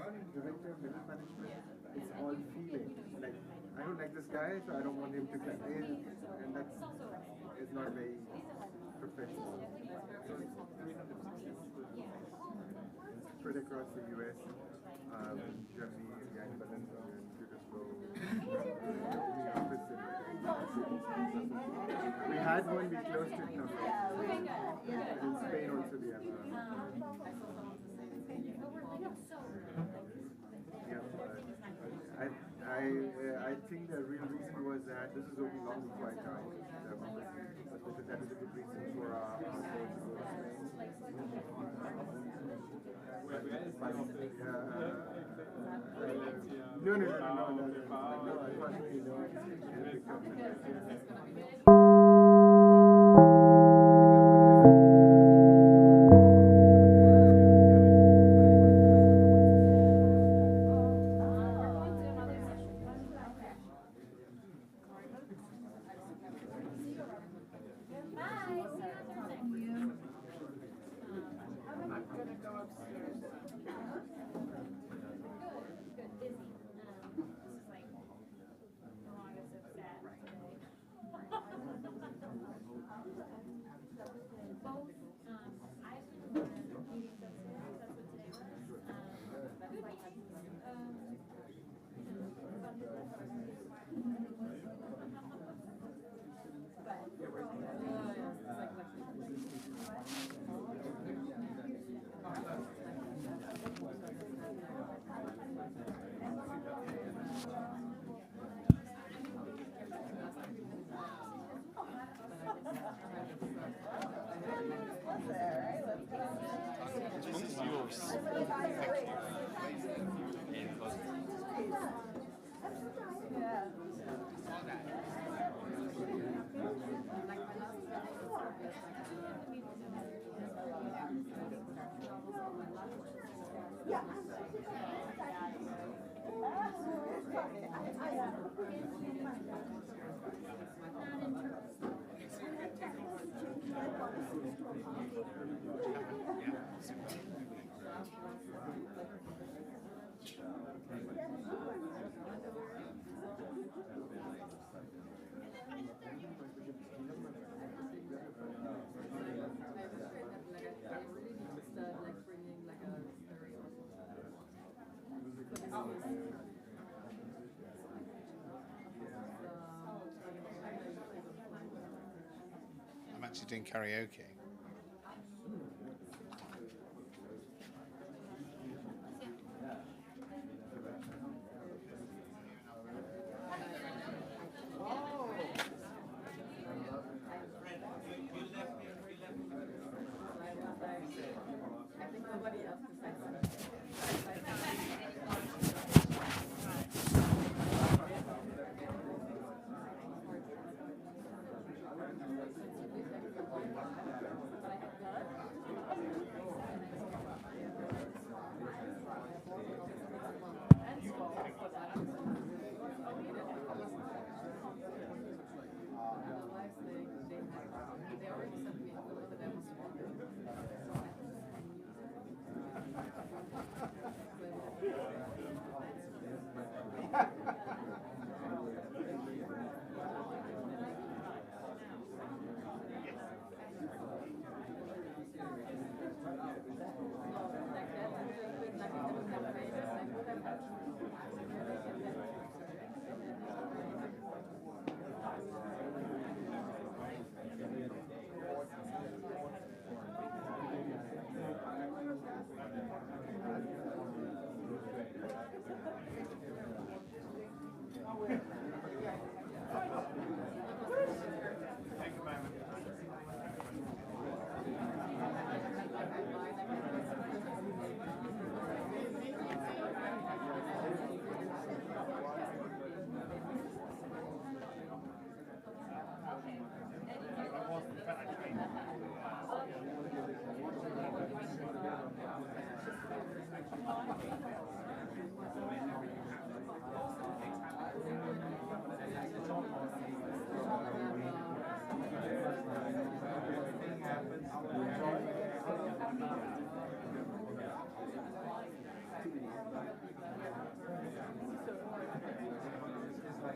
director of middle management, it's all feeling. Like, I don't like this guy, so I don't want him to climb. And that is not very professional. So it's spread across the US, Germany, and we had one, we closed it now. In Spain also we have I think the real reason was that this is only long before I joined, but that is a good reason for our goal to go to Spain. No, unfortunately, I'm actually doing karaoke.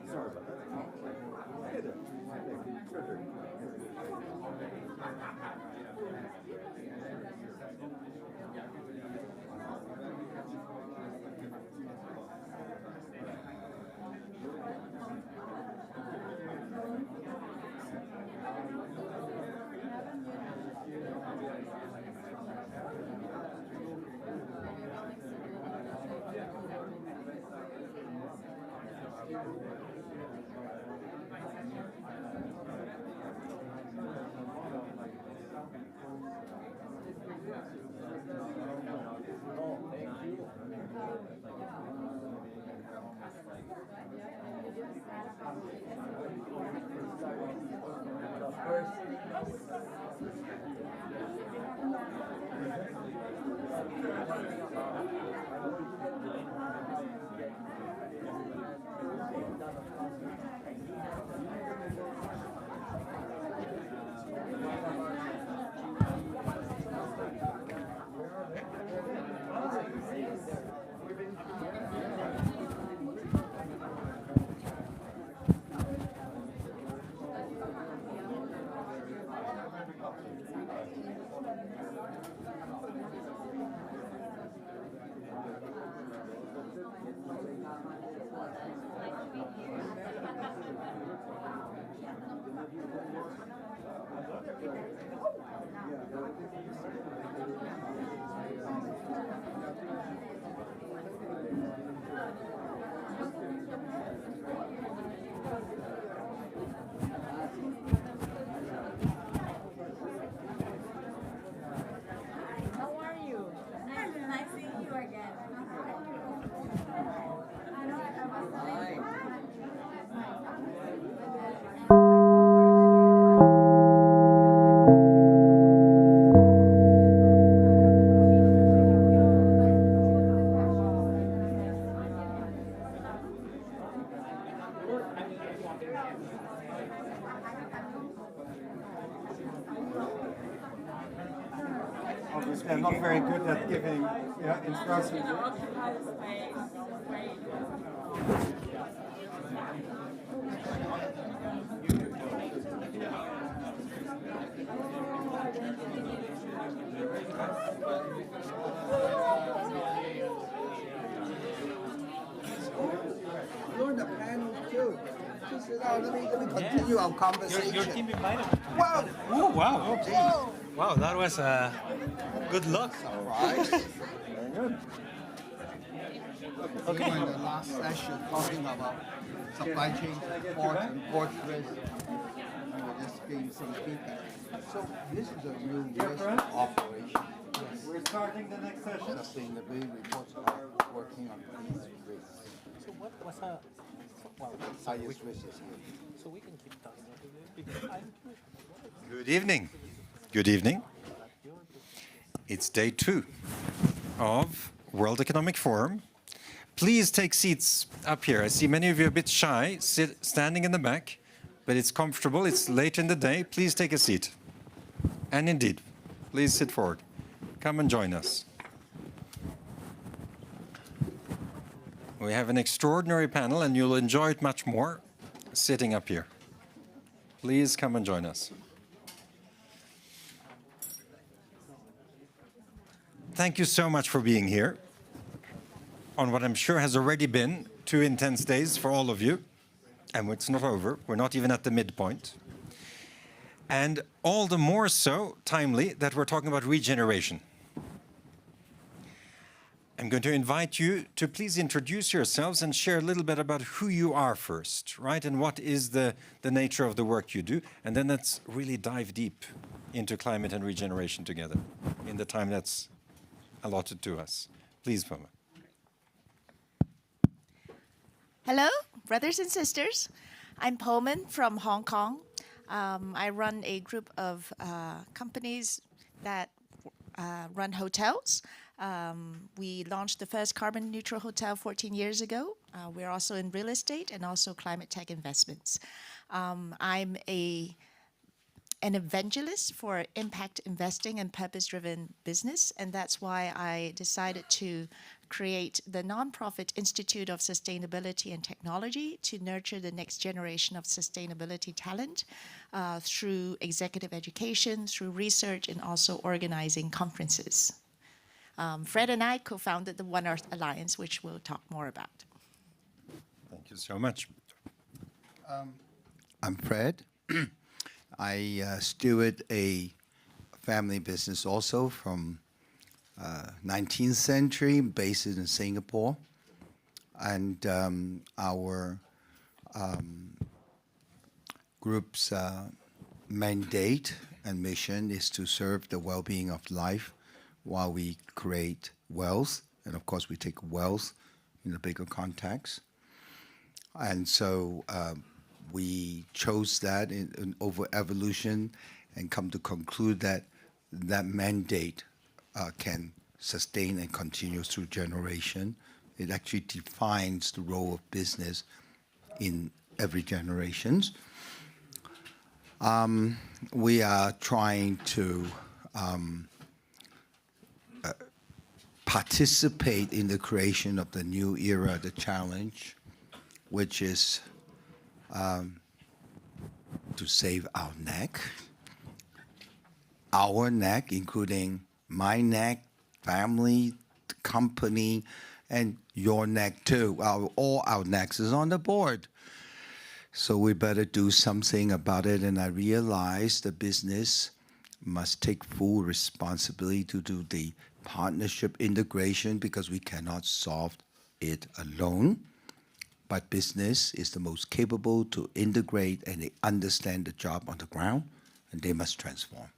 Sorry about that. Hey there. Frederick. Obviously, I'm not very good at giving instructions. You're in the panel too. Let me continue our conversation. Your team invited me. Wow! Oh, wow. Oh, wow, that was good luck. Surprise. Very good. Okay. We were in the last session talking about supply chain support and port risk. We were just giving some feedback. So this is a real risk operation. Yes. We're starting the next session. Sustainability reports are working on these risks. So what's Highest risk is here. so we can keep talking about it because I'm curious. Good evening. Good evening. It's day 2 of World Economic Forum. Please take seats up here. I see many of you are a bit shy, standing in the back, but it's comfortable. It's late in the day. Please take a seat. And indeed, please sit forward. Come and join us. We have an extraordinary panel, and you'll enjoy it much more sitting up here. Please come and join us. Thank you so much for being here on what I'm sure has already been 2 intense days for all of you. And it's not over. We're not even at the midpoint. And all the more so timely that we're talking about regeneration. I'm going to invite you to please introduce yourselves and share a little bit about who you are first, right? And what is the nature of the work you do. And then let's really dive deep into climate and regeneration together in the time that's allotted to us. Please, Poman. Hello, brothers and sisters. I'm Poman from Hong Kong. I run a group of companies that run hotels. We launched the first carbon neutral hotel 14 years ago. We're also in real estate and also climate tech investments. I'm a an evangelist for impact investing and purpose-driven business, and that's why I decided to create the nonprofit Institute of Sustainability and Technology to nurture the next generation of sustainability talent through executive education, through research, and also organizing conferences. Fred and I co-founded the One Earth Alliance, which we'll talk more about. Thank you so much. I'm Fred. I steward a family business also from 19th century, based in Singapore. And our group's mandate and mission is to serve the well-being of life while we create wealth. And of course, we take wealth in a bigger context. And so we chose that over evolution and come to conclude that that mandate can sustain and continue through generation. It actually defines the role of business in every generation. We are trying to participate in the creation of the new era, the challenge, which is to save our neck, including my neck, family, company, and your neck too. All our necks is on the board. So we better do something about it. And I realized the business must take full responsibility to do the partnership integration because we cannot solve it alone. But business is the most capable to integrate and they understand the job on the ground and they must transform.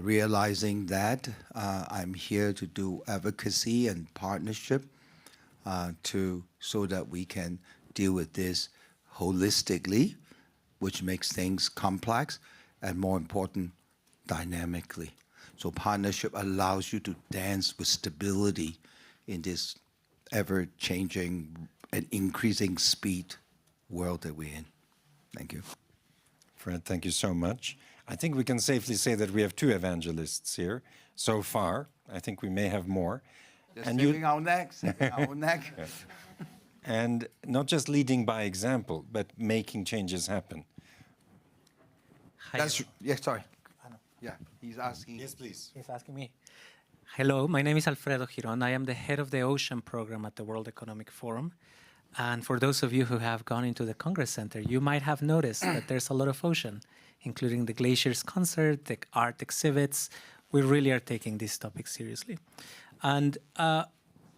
Realizing that, I'm here to do advocacy and partnership so that we can deal with this holistically, which makes things complex and more important, dynamically. So partnership allows you to dance with stability in this ever-changing and increasing speed world that we're in. Thank you. Fred, thank you so much. I think we can safely say that we have two evangelists here so far. I think we may have more. Just saving our necks, our neck. Yeah. And not just leading by example, but making changes happen. That's, yeah, sorry. Yeah, he's asking. Yes, please. He's asking me. Hello, my name is Alfredo Giron. I am the head of the Ocean Program at the World Economic Forum. And for those of you who have gone into the Congress Center, you might have noticed that there's a lot of ocean, including the Glaciers concert, the art exhibits. We really are taking this topic seriously. And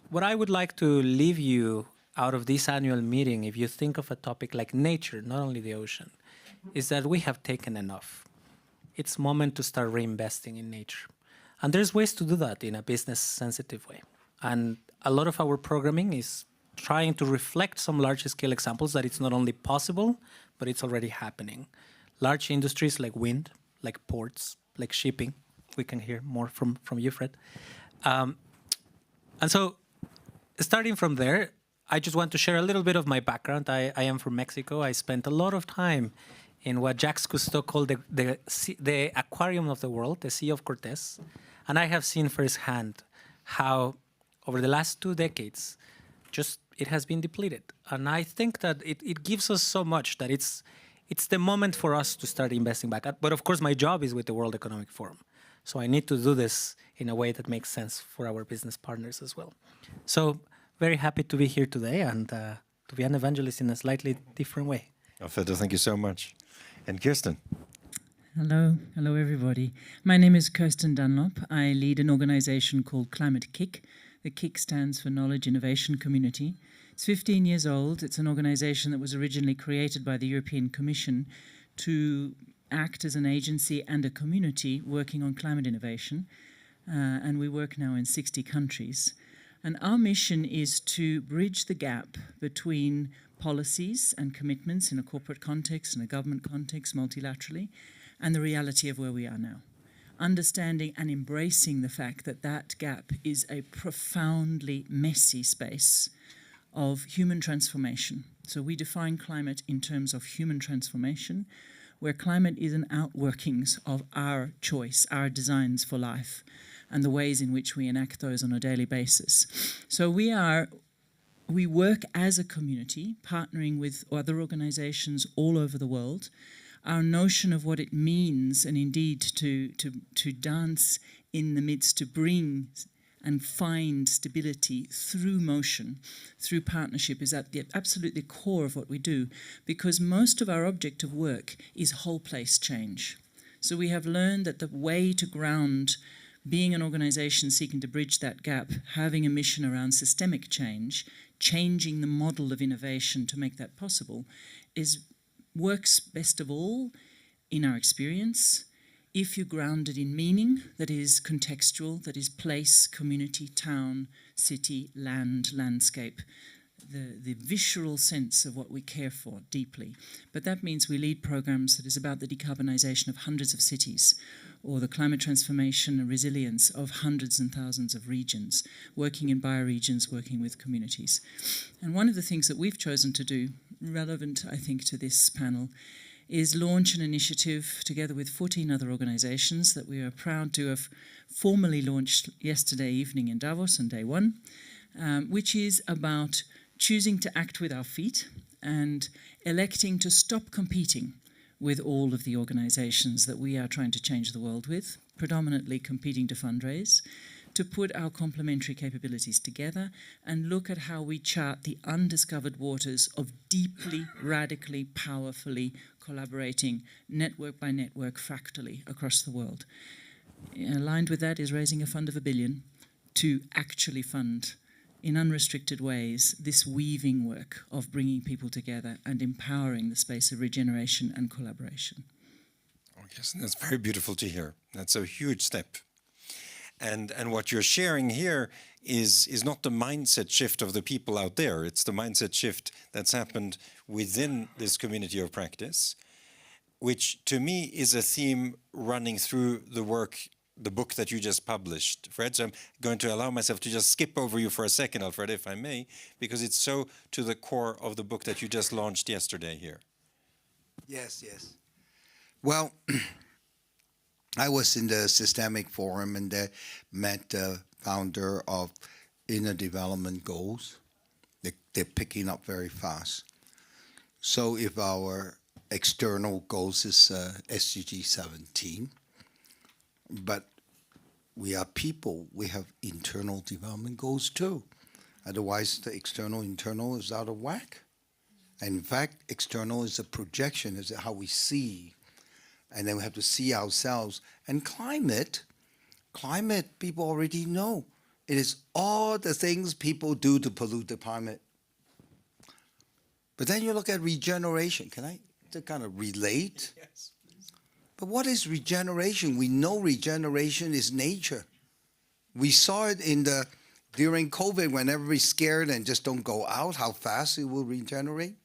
what I would like to leave you out of this annual meeting, if you think of a topic like nature, not only the ocean, is that we have taken enough. It's moment to start reinvesting in nature. And there's ways to do that in a business-sensitive way. And a lot of our programming is trying to reflect some large-scale examples that it's not only possible, but it's already happening. Large industries like wind, like ports, like shipping. We can hear more from you, Fred. And so starting from there, I just want to share a little bit of my background. I am from Mexico. I spent a lot of time in what Jacques Cousteau called the aquarium of the world, the Sea of Cortez. And I have seen firsthand how over the last 2 decades, just it has been depleted. And I think that it gives us so much that it's the moment for us to start investing back. But of course, my job is with the World Economic Forum. So I need to do this in a way that makes sense for our business partners as well. So very happy to be here today and to be an evangelist in a slightly different way. Alfredo, thank you so much. And Kirsten. Hello everybody. My name is Kirsten Dunlop. I lead an organization called Climate-KIC. The KIC stands for Knowledge Innovation Community. It's 15 years old. It's an organization that was originally created by the European Commission to act as an agency and a community working on climate innovation. And we work now in 60 countries. And our mission is to bridge the gap between policies and commitments in a corporate context, in a government context, multilaterally, and the reality of where we are now. Understanding and embracing the fact that that gap is a profoundly messy space of human transformation. So we define climate in terms of human transformation. where climate is an outworkings of our choice, our designs for life, and the ways in which we enact those on a daily basis. So we work as a community, partnering with other organizations all over the world. Our notion of what it means, and indeed to dance in the midst, to bring and find stability through motion, through partnership, is at the absolutely core of what we do, because most of our object of work is whole place change. So we have learned that the way to ground being an organization seeking to bridge that gap, having a mission around systemic change, changing the model of innovation to make that possible, works best of all in our experience if you ground it in meaning that is contextual, that is place, community, town, city, land, landscape, the visceral sense of what we care for deeply. But that means we lead programs that is about the decarbonization of hundreds of cities, or the climate transformation and resilience of hundreds and thousands of regions, working in bioregions, working with communities. And one of the things that we've chosen to do, relevant, I think, to this panel, is launch an initiative together with 14 other organizations that we are proud to have formally launched yesterday evening in Davos on day one, which is about choosing to act with our feet and electing to stop competing with all of the organizations that we are trying to change the world with, predominantly competing to fundraise, to put our complementary capabilities together and look at how we chart the undiscovered waters of deeply, radically, powerfully collaborating network by network fractally across the world. Aligned with that is raising a fund of $1 billion to actually fund in unrestricted ways this weaving work of bringing people together and empowering the space of regeneration and collaboration. Oh, yes, and that's very beautiful to hear. That's a huge step. And what you're sharing here is not the mindset shift of the people out there. It's the mindset shift that's happened within this community of practice, which to me is a theme running through the book that you just published, Fred. So I'm going to allow myself to just skip over you for a second, Alfredo, if I may, because it's so to the core of the book that you just launched yesterday here. Yes, yes. Well, I was in the Systemic Forum and met the founder of Inner Development Goals. They're picking up very fast. So if our external goals is SDG 17, but we are people, we have internal development goals too. Otherwise, the internal is out of whack. And in fact, external is a projection, is how we see. And then we have to see ourselves. And climate, people already know. It is all the things people do to pollute the climate. But then you look at regeneration. Can I kind of relate? Yes. But what is regeneration? We know regeneration is nature. We saw it during COVID when everybody's scared and just don't go out, how fast it will regenerate.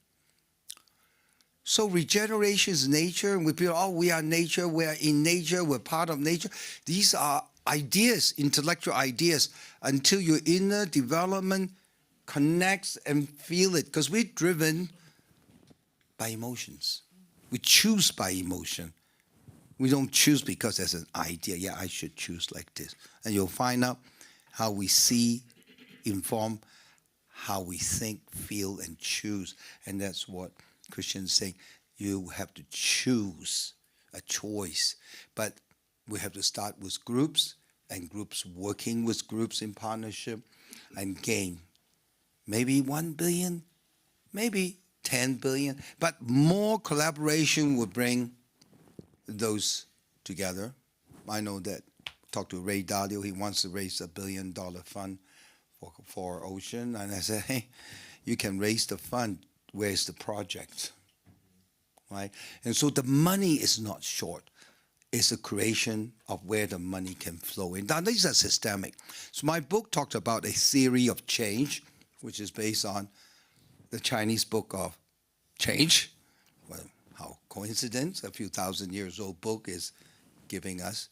So regeneration is nature, and we feel, oh, we are nature, we are in nature, we're part of nature. These are ideas, intellectual ideas, until your inner development connects and feel it. Because we're driven by emotions. We choose by emotion. We don't choose because there's an idea, yeah, I should choose like this. And you'll find out how we see, inform, how we think, feel, and choose. And that's what Christian's saying. You have to choose, a choice. But we have to start with groups, and groups working with groups in partnership, and gain. Maybe 1 billion, maybe 10 billion, but more collaboration will bring those together. I know that, talked to Ray Dalio, he wants to raise $1 billion fund for ocean, and I said, hey, you can raise the fund, where's the project, right? And so the money is not short. It's a creation of where the money can flow in. Now, these are systemic. So my book talked about a theory of change, which is based on the Chinese book of change. Well, how coincidence, a few thousand years old book is giving us.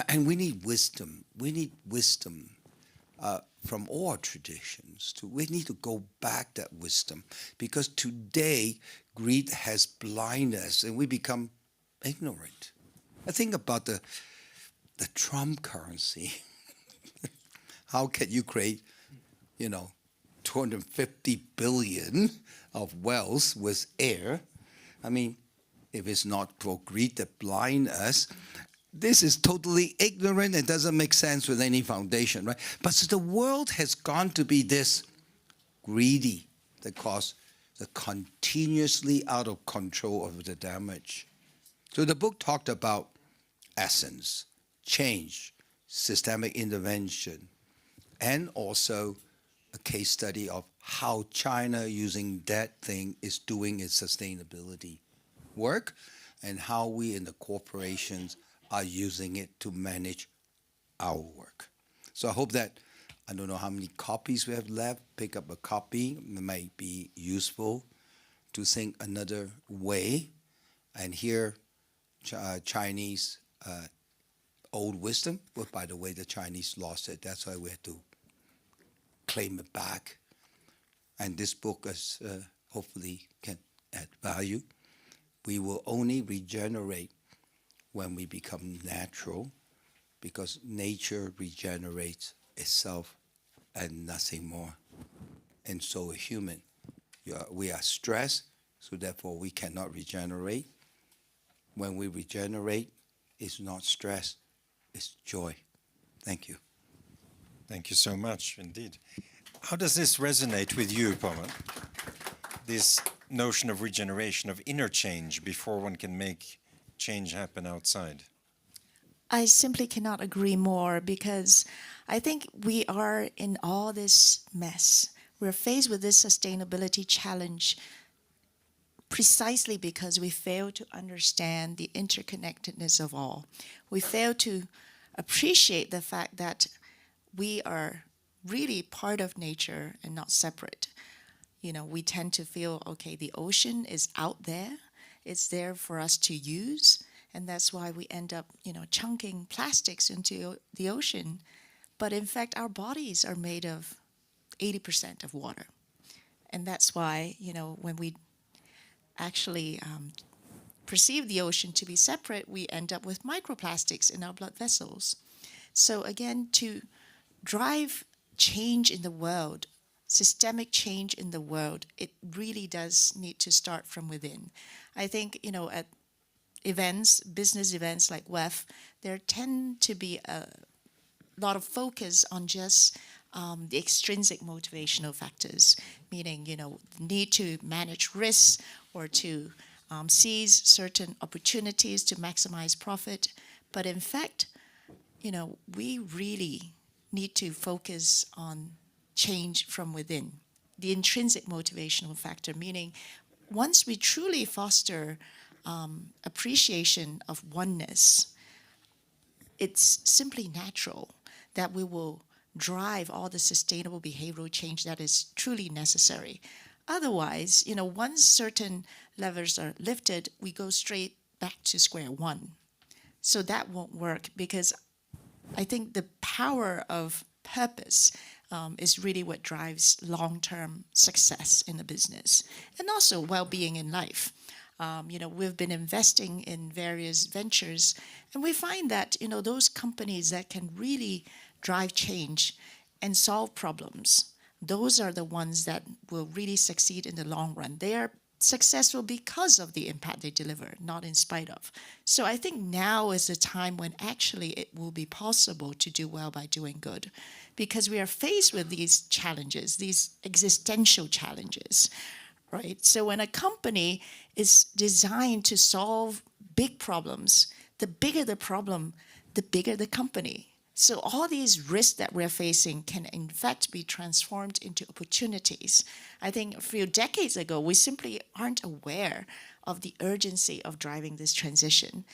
And we need wisdom. We need wisdom. from all traditions. We need to go back that wisdom, because today greed has blinded us and we become ignorant. I think about the Trump currency. How can you create, 250 billion of wealth with air? I mean, if it's not for greed that blind us, this is totally ignorant and doesn't make sense with any foundation, right? But so the world has gone to be this greedy that causes the continuously out of control of the damage. So the book talked about essence, change, systemic intervention, and also a case study of how China using that thing is doing its sustainability work, and how we in the corporations are using it to manage our work. So I hope that, I don't know how many copies we have left, pick up a copy. It might be useful to think another way and hear Chinese old wisdom. Well, by the way, the Chinese lost it. That's why we had to claim it back. And this book is, hopefully can add value. We will only regenerate when we become natural, because nature regenerates itself and nothing more. And so a human. We are stressed, so therefore we cannot regenerate. When we regenerate, it's not stress, it's joy. Thank you. Thank you so much indeed. How does this resonate with you, Poman? This notion of regeneration, of inner change before one can make change happen outside? I simply cannot agree more, because I think we are in all this mess. We're faced with this sustainability challenge precisely because we fail to understand the interconnectedness of all. We fail to appreciate the fact that we are really part of nature and not separate. We tend to feel, okay, the ocean is out there, it's there for us to use, and that's why we end up, chunking plastics into the ocean. But in fact, our bodies are made of 80% of water. And that's why, when we actually perceive the ocean to be separate, we end up with microplastics in our blood vessels. So again, to drive change in the world, systemic change in the world, it really does need to start from within. I think, at events, business events like WEF, there tend to be a lot of focus on just the extrinsic motivational factors, meaning, the need to manage risks or to seize certain opportunities to maximize profit. But in fact, we really need to focus on change from within, the intrinsic motivational factor, meaning once we truly foster appreciation of oneness, it's simply natural that we will drive all the sustainable behavioral change that is truly necessary. Otherwise, once certain levers are lifted, we go straight back to square one. So that won't work, because I think the power of purpose is really what drives long-term success in a business, and also well-being in life. We've been investing in various ventures, and we find that, those companies that can really drive change and solve problems, those are the ones that will really succeed in the long run. They are successful because of the impact they deliver, not in spite of. So I think now is the time when actually it will be possible to do well by doing good, because we are faced with these challenges, these existential challenges, right? So when a company is designed to solve big problems, the bigger the problem, the bigger the company. So all these risks that we're facing can in fact be transformed into opportunities. I think a few decades ago, we simply aren't aware of the urgency of driving this transition.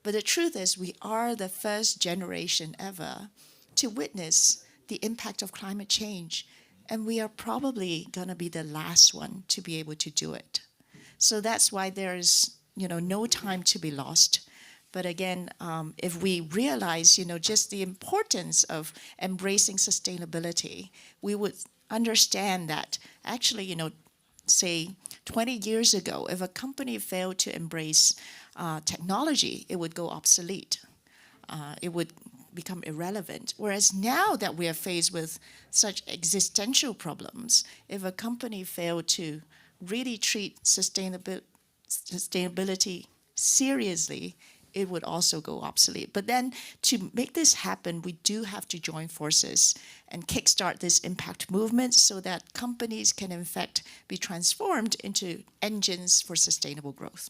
But the truth is, we are the first generation ever to witness the impact of climate change. And we are probably going to be the last one to be able to do it. So that's why there's, no time to be lost. But again, if we realize, just the importance of embracing sustainability, we would understand that actually, say 20 years ago, if a company failed to embrace technology, it would go obsolete. It would become irrelevant. Whereas now that we are faced with such existential problems, if a company failed to really treat sustainability seriously, it would also go obsolete. But then to make this happen, we do have to join forces and kickstart this impact movement so that companies can in fact be transformed into engines for sustainable growth.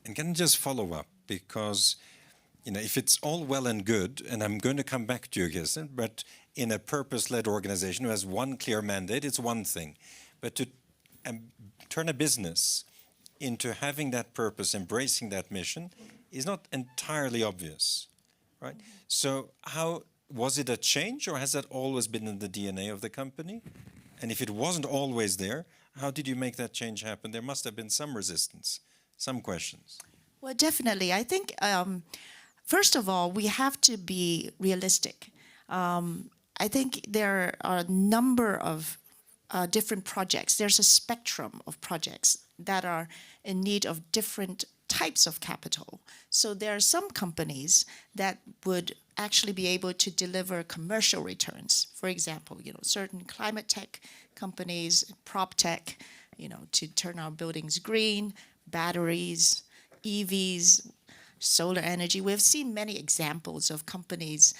And can I just follow up? Because if it's all well and good, and I'm going to come back to you, Kirsten, but in a purpose-led organization who has one clear mandate, it's one thing. But to turn a business into having that purpose, embracing that mission, is not entirely obvious, right? So how was it a change, or has that always been in the DNA of the company? And if it wasn't always there, how did you make that change happen? There must have been some resistance, some questions. Well, definitely. I think, first of all, we have to be realistic. I think there are a number of different projects. There's a spectrum of projects that are in need of different types of capital. So there are some companies that would actually be able to deliver commercial returns. For example, certain climate tech companies, prop tech, to turn our buildings green, batteries, EVs, solar energy. We've seen many examples of companies,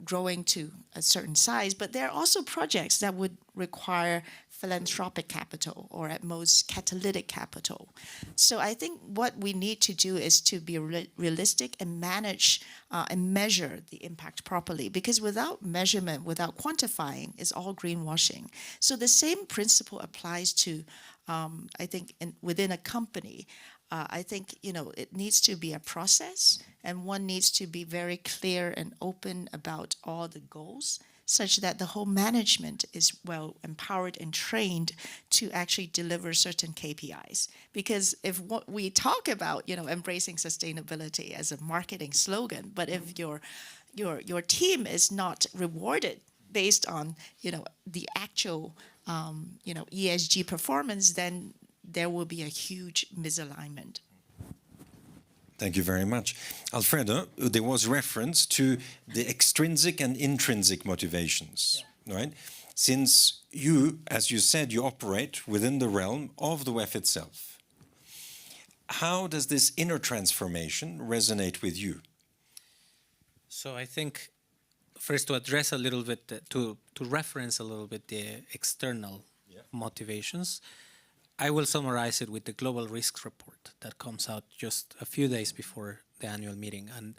growing to a certain size, but there are also projects that would require philanthropic capital or at most catalytic capital. So I think what we need to do is to be realistic and manage and measure the impact properly, because without measurement, without quantifying, it's all greenwashing. So the same principle applies to, I think, within a company. I think, it needs to be a process, and one needs to be very clear and open about all the goals, such that the whole management is well empowered and trained to actually deliver certain KPIs. Because if what we talk about, embracing sustainability as a marketing slogan, but if your team is not rewarded based on, the actual, ESG performance, then there will be a huge misalignment. Thank you very much. Alfredo, there was reference to the extrinsic and intrinsic motivations, right? Since you, as you said, you operate within the realm of the WEF itself. How does this inner transformation resonate with you? So I think first to address a little bit, to reference a little bit the external motivations, I will summarize it with the Global Risks Report that comes out just a few days before the annual meeting. And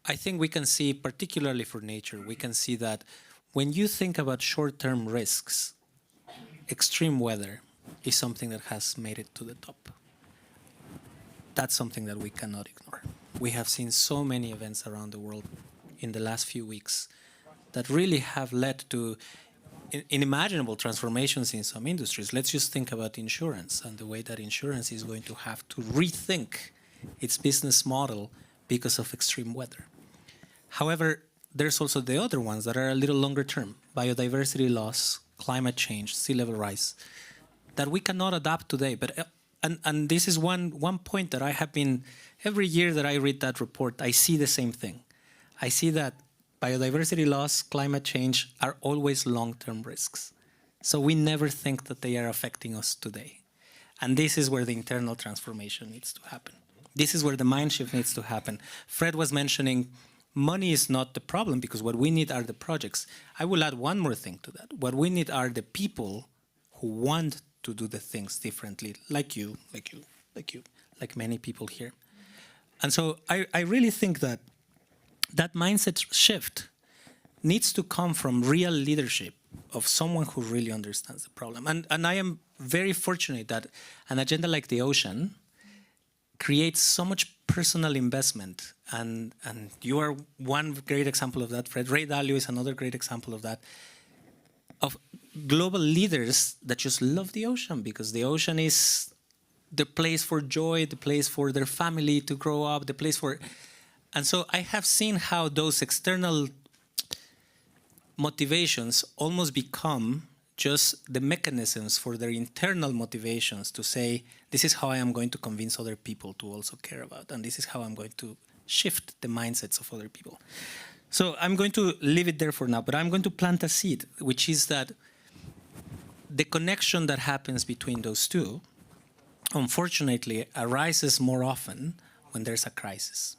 I think we can see, particularly for nature, we can see that when you think about short-term risks, extreme weather is something that has made it to the top. That's something that we cannot ignore. We have seen so many events around the world in the last few weeks that really have led to unimaginable transformations in some industries. Let's just think about insurance and the way that insurance is going to have to rethink its business model because of extreme weather. However, there's also the other ones that are a little longer term: biodiversity loss, climate change, sea level rise, that we cannot adapt today. But and this is one point that I have been, every year that I read that report, I see the same thing. I see that biodiversity loss, climate change are always long-term risks. So we never think that they are affecting us today. And this is where the internal transformation needs to happen. This is where the mind shift needs to happen. Fred was mentioning money is not the problem, because what we need are the projects. I will add one more thing to that. What we need are the people who want to do the things differently, like you, like many people here. And so I really think that that mindset shift needs to come from real leadership of someone who really understands the problem. And I am very fortunate that an agenda like the ocean creates so much personal investment. And you are one great example of that, Fred. Ray Dalio is another great example of that, of global leaders that just love the ocean, because the ocean is the place for joy, the place for their family to grow up, the place for... And so I have seen how those external motivations almost become just the mechanisms for their internal motivations to say, this is how I am going to convince other people to also care about, and this is how I'm going to shift the mindsets of other people. So I'm going to leave it there for now, but I'm going to plant a seed, which is that the connection that happens between those two, unfortunately, arises more often when there's a crisis.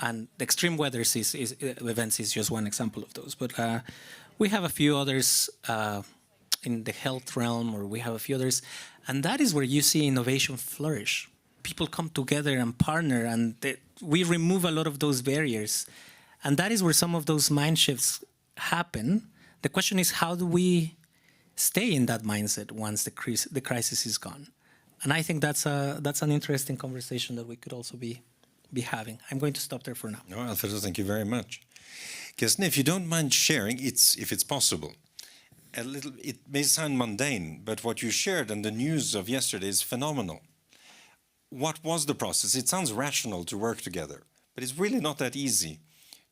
And the extreme weather events is just one example of those. But we have a few others in the health realm, or we have a few others. And that is where you see innovation flourish. People come together and partner, and we remove a lot of those barriers. And that is where some of those mind shifts happen. The question is, how do we stay in that mindset once the crisis is gone? And I think that's an interesting conversation that we could also be having. I'm going to stop there for now. No, Alfredo, thank you very much. Kirsten, if you don't mind sharing, if it's possible, it may sound mundane, but what you shared and the news of yesterday is phenomenal. What was the process? It sounds rational to work together, but it's really not that easy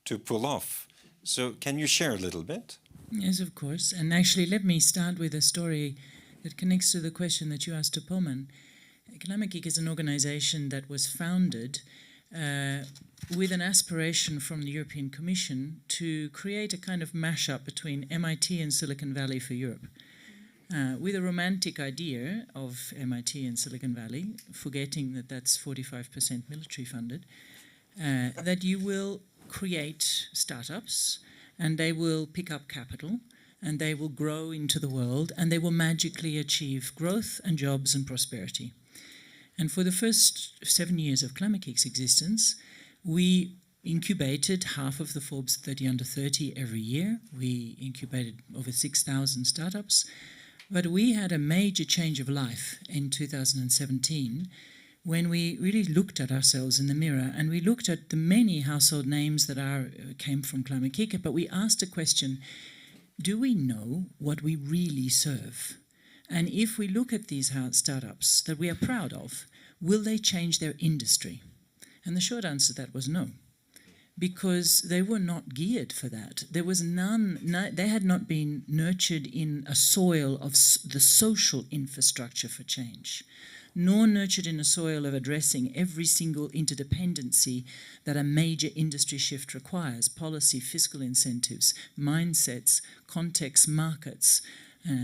to pull off. So can you share a little bit? Yes, of course. And actually, let me start with a story that connects to the question that you asked to Poman. Climate-KIC is an organization that was founded with an aspiration from the European Commission to create a kind of mashup between MIT and Silicon Valley for Europe. With a romantic idea of MIT and Silicon Valley, forgetting that that's 45% military funded, that you will create startups and they will pick up capital and they will grow into the world and they will magically achieve growth and jobs and prosperity. And for the first 7 years of Climate-KIC's existence, we incubated half of the Forbes 30 under 30 every year. We incubated over 6,000 startups. But we had a major change of life in 2017 when we really looked at ourselves in the mirror and we looked at the many household names that came from Climate-KIC, but we asked a question, do we know what we really serve? And if we look at these startups that we are proud of, will they change their industry? And the short answer to that was no, because they were not geared for that. There was they had not been nurtured in a soil of the social infrastructure for change, nor nurtured in a soil of addressing every single interdependency that a major industry shift requires: policy, fiscal incentives, mindsets, context, markets,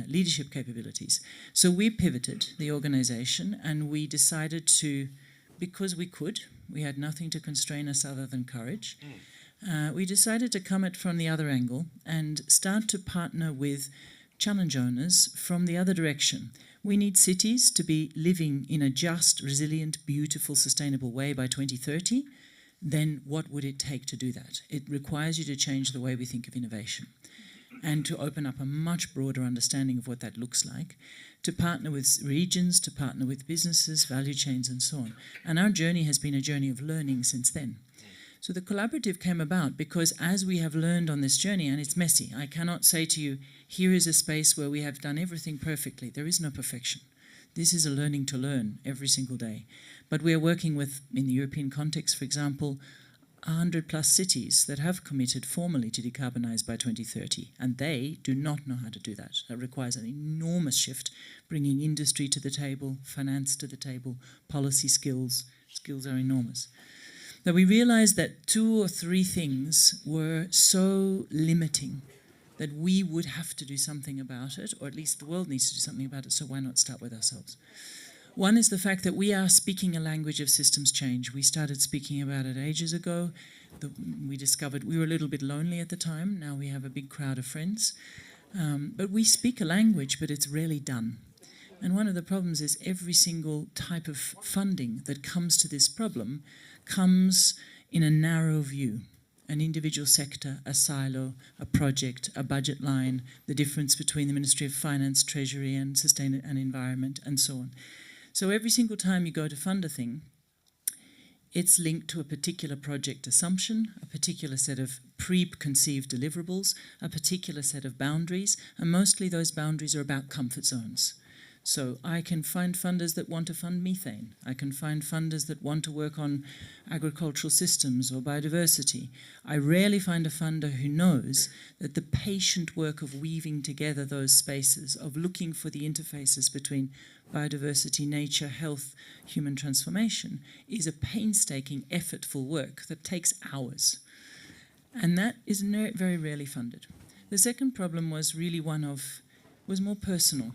leadership capabilities. So we pivoted the organization and we decided to, because we could, we had nothing to constrain us other than courage, we decided to come at from the other angle and start to partner with challenge owners from the other direction. We need cities to be living in a just, resilient, beautiful, sustainable way by 2030. Then what would it take to do that? It requires you to change the way we think of innovation and to open up a much broader understanding of what that looks like, to partner with regions, to partner with businesses, value chains, and so on. And our journey has been a journey of learning since then. So the collaborative came about because as we have learned on this journey, and it's messy, I cannot say to you, here is a space where we have done everything perfectly. There is no perfection. This is a learning to learn every single day. But we are working with, in the European context, for example, 100+ cities that have committed formally to decarbonize by 2030, and they do not know how to do that. That requires an enormous shift, bringing industry to the table, finance to the table, policy skills. Skills are enormous. But we realized that 2 or 3 things were so limiting that we would have to do something about it, or at least the world needs to do something about it, so why not start with ourselves? One is the fact that we are speaking a language of systems change. We started speaking about it ages ago. We discovered we were a little bit lonely at the time. Now we have a big crowd of friends. But we speak a language, but it's rarely done. And one of the problems is every single type of funding that comes to this problem comes in a narrow view. An individual sector, a silo, a project, a budget line, the difference between the Ministry of Finance, Treasury, and Sustain and Environment, and so on. So every single time you go to fund a thing, it's linked to a particular project assumption, a particular set of preconceived deliverables, a particular set of boundaries, and mostly those boundaries are about comfort zones. So I can find funders that want to fund methane. I can find funders that want to work on agricultural systems or biodiversity. I rarely find a funder who knows that the patient work of weaving together those spaces, of looking for the interfaces between biodiversity, nature, health, human transformation, is a painstaking, effortful work that takes hours. And that is very rarely funded. The second problem was really was more personal.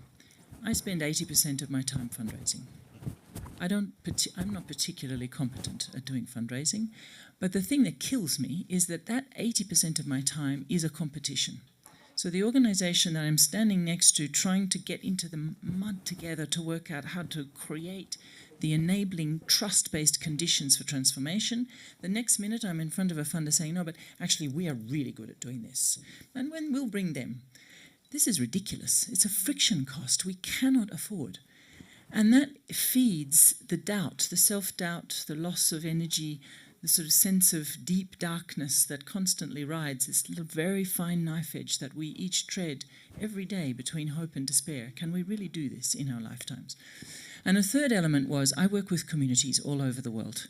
I spend 80% of my time fundraising. I'm not particularly competent at doing fundraising, but the thing that kills me is that 80% of my time is a competition. So the organization that I'm standing next to, trying to get into the mud together to work out how to create the enabling trust-based conditions for transformation, the next minute I'm in front of a funder saying, no, but actually we are really good at doing this. And when we'll bring them. This is ridiculous. It's a friction cost we cannot afford. And that feeds the doubt, the self-doubt, the loss of energy, the sort of sense of deep darkness that constantly rides this little very fine knife edge that we each tread every day between hope and despair. Can we really do this in our lifetimes? And a third element was I work with communities all over the world.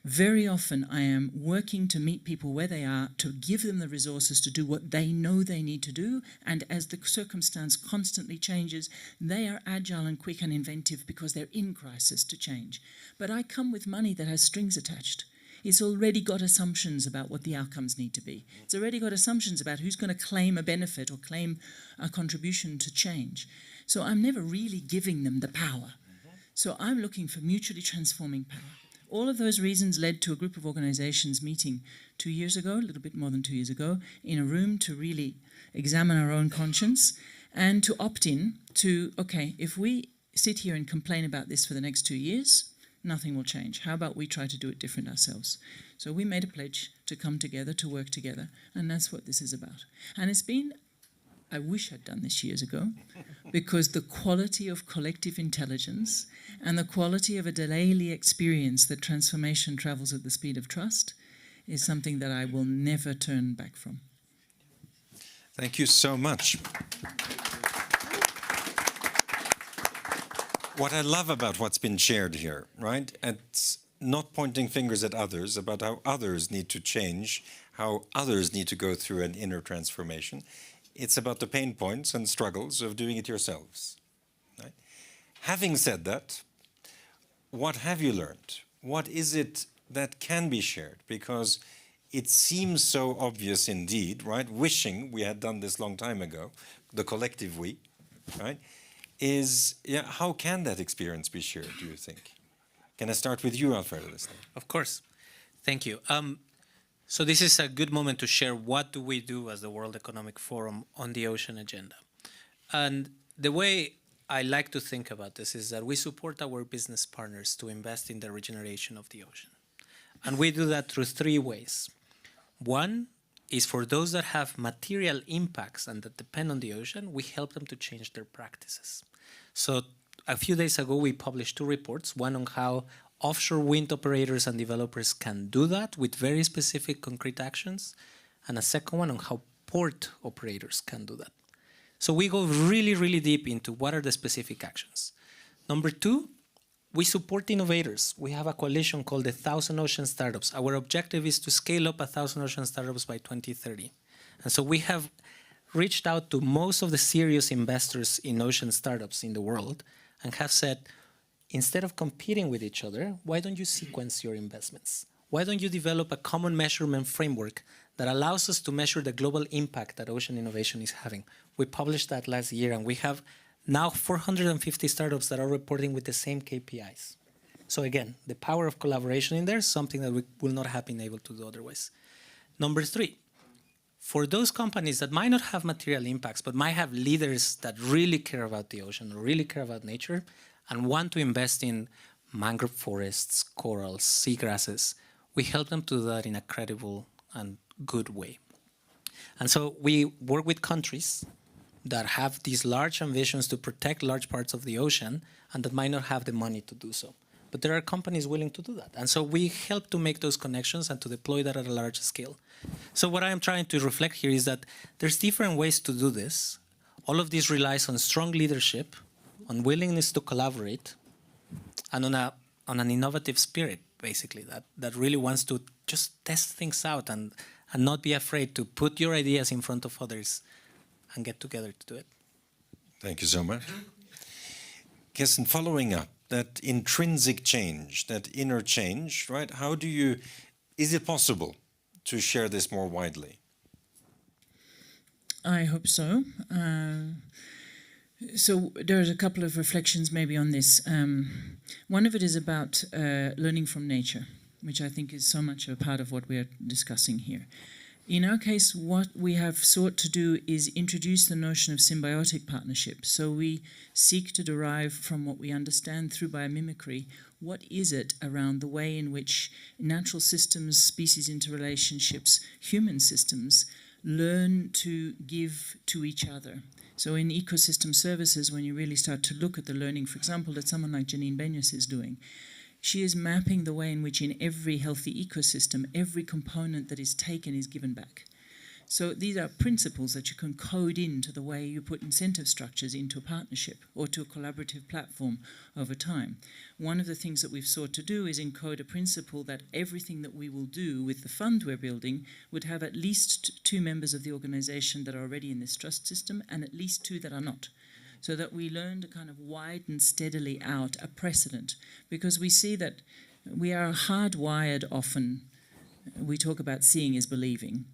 Very often I am working to meet people where they are, to give them the resources to do what they know they need to do, and as the circumstance constantly changes, they are agile and quick and inventive because they're in crisis to change. But I come with money that has strings attached. It's already got assumptions about what the outcomes need to be. It's already got assumptions about who's going to claim a benefit or claim a contribution to change. So I'm never really giving them the power. So I'm looking for mutually transforming power. All of those reasons led to a group of organizations meeting 2 years ago, a little bit more than 2 years ago, in a room to really examine our own conscience and to opt in to, okay, if we sit here and complain about this for the next 2 years, nothing will change. How about we try to do it different ourselves? So we made a pledge to come together, to work together, and that's what this is about. And it's been, I wish I'd done this years ago, because the quality of collective intelligence and the quality of a daily experience that transformation travels at the speed of trust is something that I will never turn back from. Thank you so much. What I love about what's been shared here, right? It's not pointing fingers at others about how others need to change, how others need to go through an inner transformation. It's about the pain points and struggles of doing it yourselves. Right? Having said that, what have you learned? What is it that can be shared? Because it seems so obvious indeed, right? Wishing we had done this long time ago, the collective we, right? How can that experience be shared, do you think? Can I start with you, Alfredo, this time? Of course. Thank you. So this is a good moment to share what do we do as the World Economic Forum on the ocean agenda. And the way I like to think about this is that we support our business partners to invest in the regeneration of the ocean. And we do that through 3 ways. One is for those that have material impacts and that depend on the ocean, we help them to change their practices. So a few days ago, we published 2 reports, one on how offshore wind operators and developers can do that with very specific concrete actions, and a second one on how port operators can do that. So we go really, really deep into what are the specific actions. Number 2, we support innovators. We have a coalition called the 1,000 Ocean Startups. Our objective is to scale up 1,000 ocean startups by 2030. And so we have reached out to most of the serious investors in ocean startups in the world and have said, instead of competing with each other, why don't you sequence your investments? Why don't you develop a common measurement framework that allows us to measure the global impact that ocean innovation is having? We published that last year, and we have now 450 startups that are reporting with the same KPIs. So again, the power of collaboration in there is something that we will not have been able to do otherwise. Number 3, for those companies that might not have material impacts, but might have leaders that really care about the ocean, or really care about nature, and want to invest in mangrove forests, corals, seagrasses, we help them to do that in a credible and good way. And so we work with countries that have these large ambitions to protect large parts of the ocean and that might not have the money to do so. But there are companies willing to do that. And so we help to make those connections and to deploy that at a large scale. So what I am trying to reflect here is that there's different ways to do this. All of this relies on strong leadership, on willingness to collaborate, and on an innovative spirit, basically, that really wants to just test things out and not be afraid to put your ideas in front of others and get together to do it. Thank you so much. Kirsten, following up, that intrinsic change, that inner change, right? Is it possible to share this more widely? I hope so. So there's a couple of reflections maybe on this. One of it is about learning from nature, which I think is so much a part of what we're discussing here. In our case, what we have sought to do is introduce the notion of symbiotic partnership. So we seek to derive from what we understand through biomimicry, what is it around the way in which natural systems, species interrelationships, human systems learn to give to each other. So in ecosystem services, when you really start to look at the learning, for example, that someone like Janine Benyus is doing, she is mapping the way in which in every healthy ecosystem, every component that is taken is given back. So these are principles that you can code into the way you put incentive structures into a partnership or to a collaborative platform over time. One of the things that we've sought to do is encode a principle that everything that we will do with the fund we're building would have at least 2 members of the organization that are already in this trust system and at least 2 that are not. So that we learn to kind of widen steadily out a precedent, because we see that we are hardwired often. We talk about seeing is believing.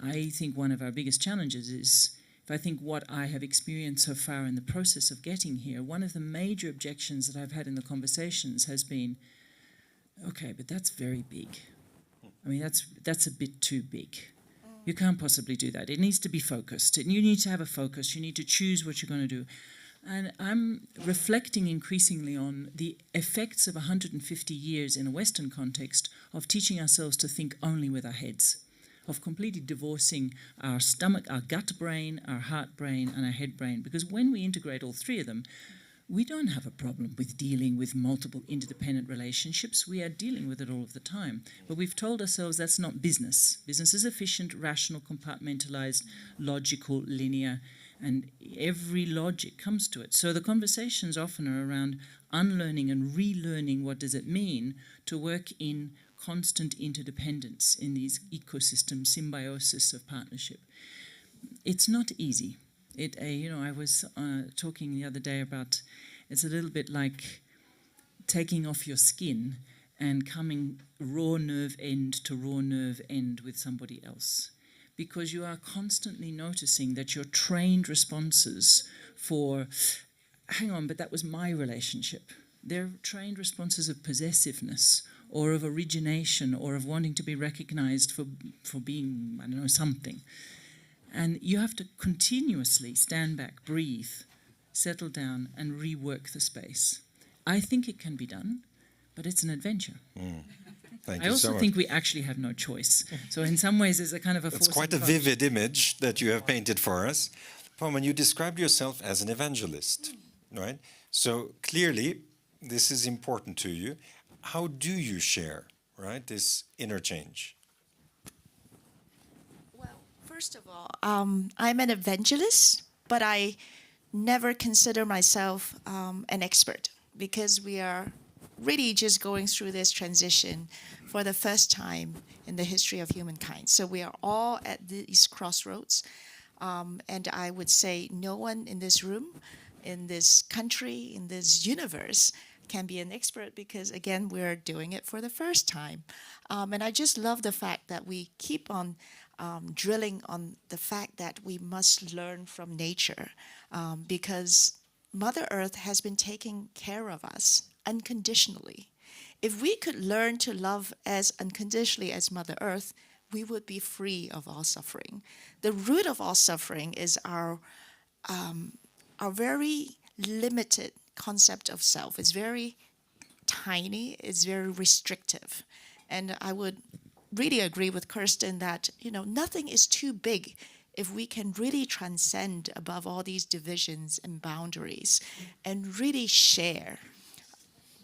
I think one of our biggest challenges is, if I think what I have experienced so far in the process of getting here, one of the major objections that I've had in the conversations has been, okay, but that's very big. I mean, that's a bit too big. You can't possibly do that. It needs to be focused. You need to have a focus. You need to choose what you're going to do. And I'm reflecting increasingly on the effects of 150 years in a Western context of teaching ourselves to think only with our heads, of completely divorcing our stomach, our gut brain, our heart brain, and our head brain. Because when we integrate all 3 of them, we don't have a problem with dealing with multiple interdependent relationships. We are dealing with it all of the time. But we've told ourselves that's not business. Business is efficient, rational, compartmentalized, logical, linear, and every logic comes to it. So the conversations often are around unlearning and relearning what does it mean to work in constant interdependence in these ecosystem symbiosis of partnership. It's not easy. I was talking the other day about, it's a little bit like taking off your skin and coming raw nerve end to raw nerve end with somebody else. Because you are constantly noticing that your trained responses for, hang on, but that was my relationship. They're trained responses of possessiveness or of origination or of wanting to be recognized for being, I don't know, something. And you have to continuously stand back, breathe, settle down, and rework the space. I think it can be done, but it's an adventure. Thank I you also so much. think we actually have no choice. So in some ways, there's a kind of a It's force quite a and function. vivid image that you have painted for us. Poman, you described yourself as an evangelist, right? So clearly, this is important to you. How do you share, right, this inner change? Well, first of all, I'm an evangelist, but I never consider myself an expert, because we are really just going through this transition for the first time in the history of humankind. So we are all at these crossroads. And I would say no one in this room, in this country, in this universe can be an expert, because, again, we're doing it for the first time. And I just love the fact that we keep on drilling on the fact that we must learn from nature, because Mother Earth has been taking care of us unconditionally. If we could learn to love as unconditionally as Mother Earth, we would be free of all suffering. The root of all suffering is our very limited concept of self. It's very tiny, it's very restrictive. And I would really agree with Kirsten that, nothing is too big if we can really transcend above all these divisions and boundaries and really share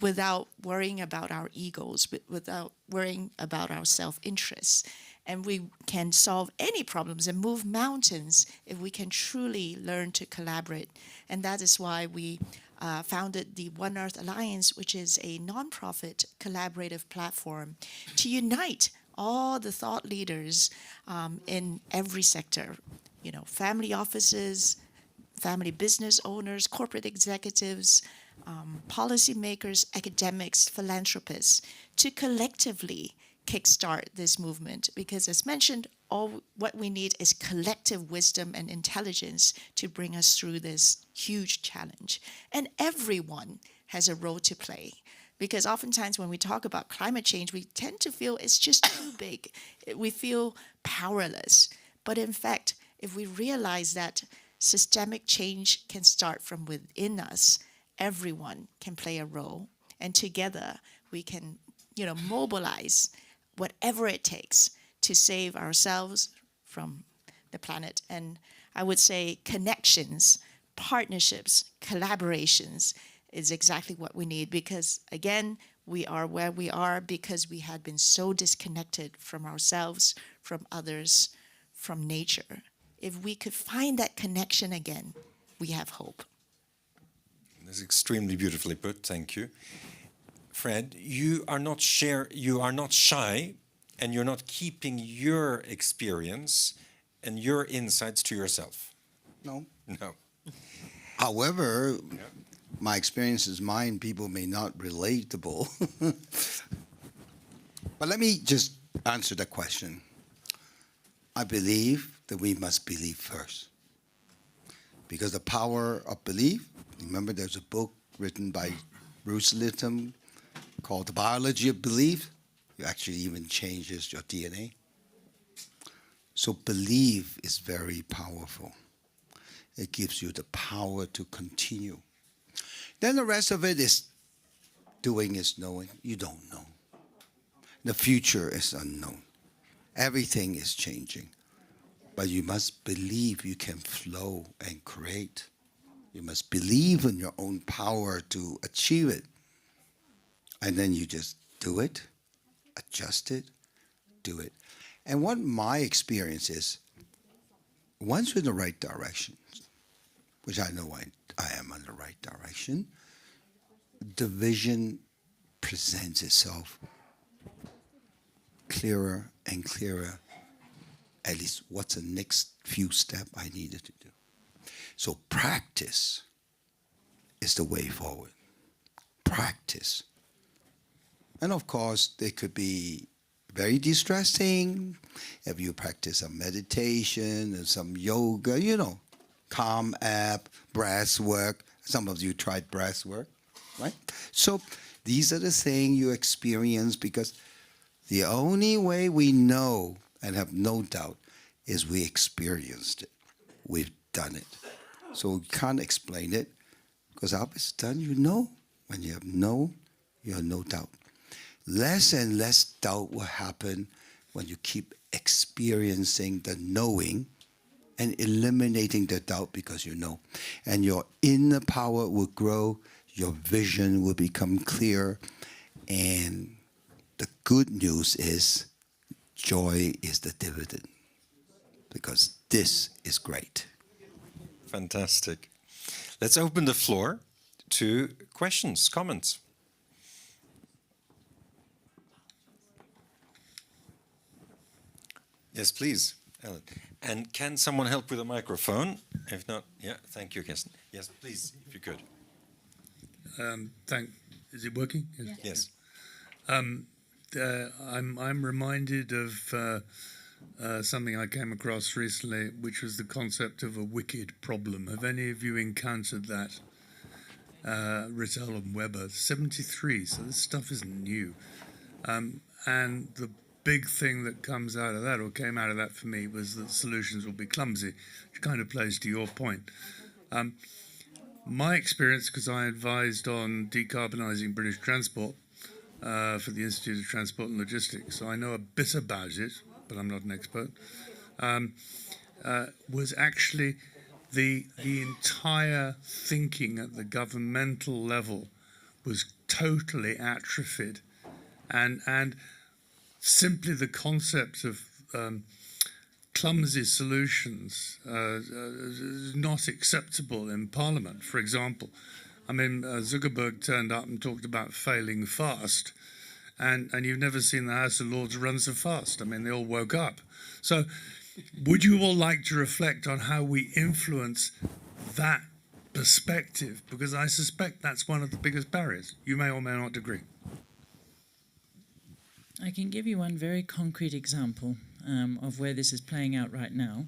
without worrying about our egos, without worrying about our self-interests. And we can solve any problems and move mountains if we can truly learn to collaborate. And that is why we founded the One Earth Alliance, which is a nonprofit collaborative platform to unite all the thought leaders in every sector, you know, family offices, family business owners, corporate executives, policymakers, academics, philanthropists, to collectively kickstart this movement. Because as mentioned, all what we need is collective wisdom and intelligence to bring us through this huge challenge. And everyone has a role to play. Because oftentimes when we talk about climate change, we tend to feel it's just too big. We feel powerless. But in fact, if we realize that systemic change can start from within us, everyone can play a role. And together we can, you know, mobilize whatever it takes to save ourselves from the planet. And I would say connections, partnerships, collaborations is exactly what we need, because again, we are where we are because we had been so disconnected from ourselves, from others, from nature. If we could find that connection again, we have hope. That's extremely beautifully put, thank you. Fred, you are not shy, and you're not keeping your experience and your insights to yourself. No. No. However, my experience is mine. People may not relatable. But let me just answer the question. I believe that we must believe first. Because the power of belief, remember there's a book written by Bruce Lipton called The Biology of Belief. It actually even changes your DNA. So belief is very powerful. It gives you the power to continue. Then the rest of it is doing is knowing. You don't know. The future is unknown. Everything is changing. But you must believe you can flow and create. You must believe in your own power to achieve it. And then you just do it, adjust it, do it. And what my experience is, once you're in the right direction, which I know I am in the right direction, the vision presents itself clearer and clearer, at least what's the next few steps I needed to do. So practice is the way forward. Practice. And of course, they could be very distressing if you practice some meditation and some yoga, you know, calm app, breath work. Some of you tried breath work, right? So these are the things you experience, because the only way we know and have no doubt is we experienced it. We've done it. So we can't explain it, because after it's done, you know. When you have known, you have no doubt. Less and less doubt will happen when you keep experiencing the knowing and eliminating the doubt, because you know. And your inner power will grow, your vision will become clear, and the good news is joy is the dividend, because this is great. Fantastic. Let's open the floor to questions, comments. Yes, please, Ellen. And can someone help with a microphone? If not, yeah, thank you, Kirsten. Yes, please, if you could. Is it working? Yes. I'm reminded of something I came across recently, which was the concept of a wicked problem. Have any of you encountered that? Rittel and Weber, 73, so this stuff isn't new. And the big thing that comes out of that, or came out of that for me, was that solutions will be clumsy, which kind of plays to your point. My experience, because I advised on decarbonising British transport for the Institute of Transport and Logistics, so I know a bit about it, but I'm not an expert, was actually the entire thinking at the governmental level was totally atrophied, and simply the concept of clumsy solutions not acceptable in Parliament. For example, I mean, Zuckerberg turned up and talked about failing fast, and you've never seen the House of Lords run so fast. I mean, they all woke up. So would you all like to reflect on how we influence that perspective? Because I suspect that's one of the biggest barriers. You may or may not agree. I can give you one very concrete example of where this is playing out right now.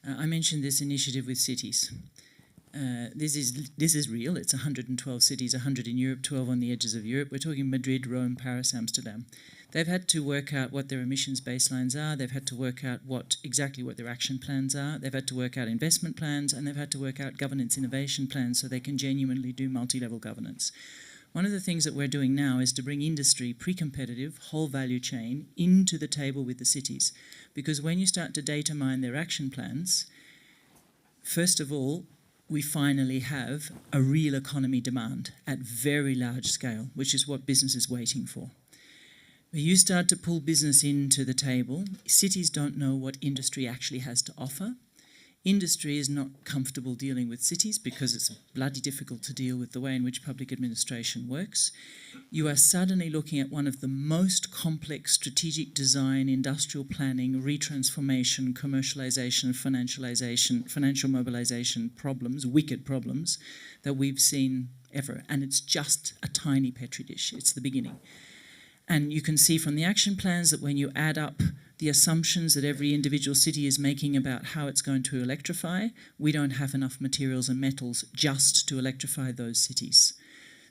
I mentioned this initiative with cities. This is real. It's 112 cities, 100 in Europe, 12 on the edges of Europe. We're talking Madrid, Rome, Paris, Amsterdam. They've had to work out what their emissions baselines are. They've had to work out exactly what their action plans are. They've had to work out investment plans, and they've had to work out governance innovation plans so they can genuinely do multi-level governance. One of the things that we're doing now is to bring industry, pre-competitive, whole value chain, into the table with the cities. Because when you start to data mine their action plans, first of all, we finally have a real economy demand at very large scale, which is what business is waiting for. When you start to pull business into the table, cities don't know what industry actually has to offer. Industry is not comfortable dealing with cities because it's bloody difficult to deal with the way in which public administration works. You are suddenly looking at one of the most complex strategic design, industrial planning, retransformation, commercialization, financialization, financial mobilization problems, wicked problems that we've seen ever. And it's just a tiny petri dish. It's the beginning. And you can see from the action plans that when you add up the assumptions that every individual city is making about how it's going to electrify, we don't have enough materials and metals just to electrify those cities.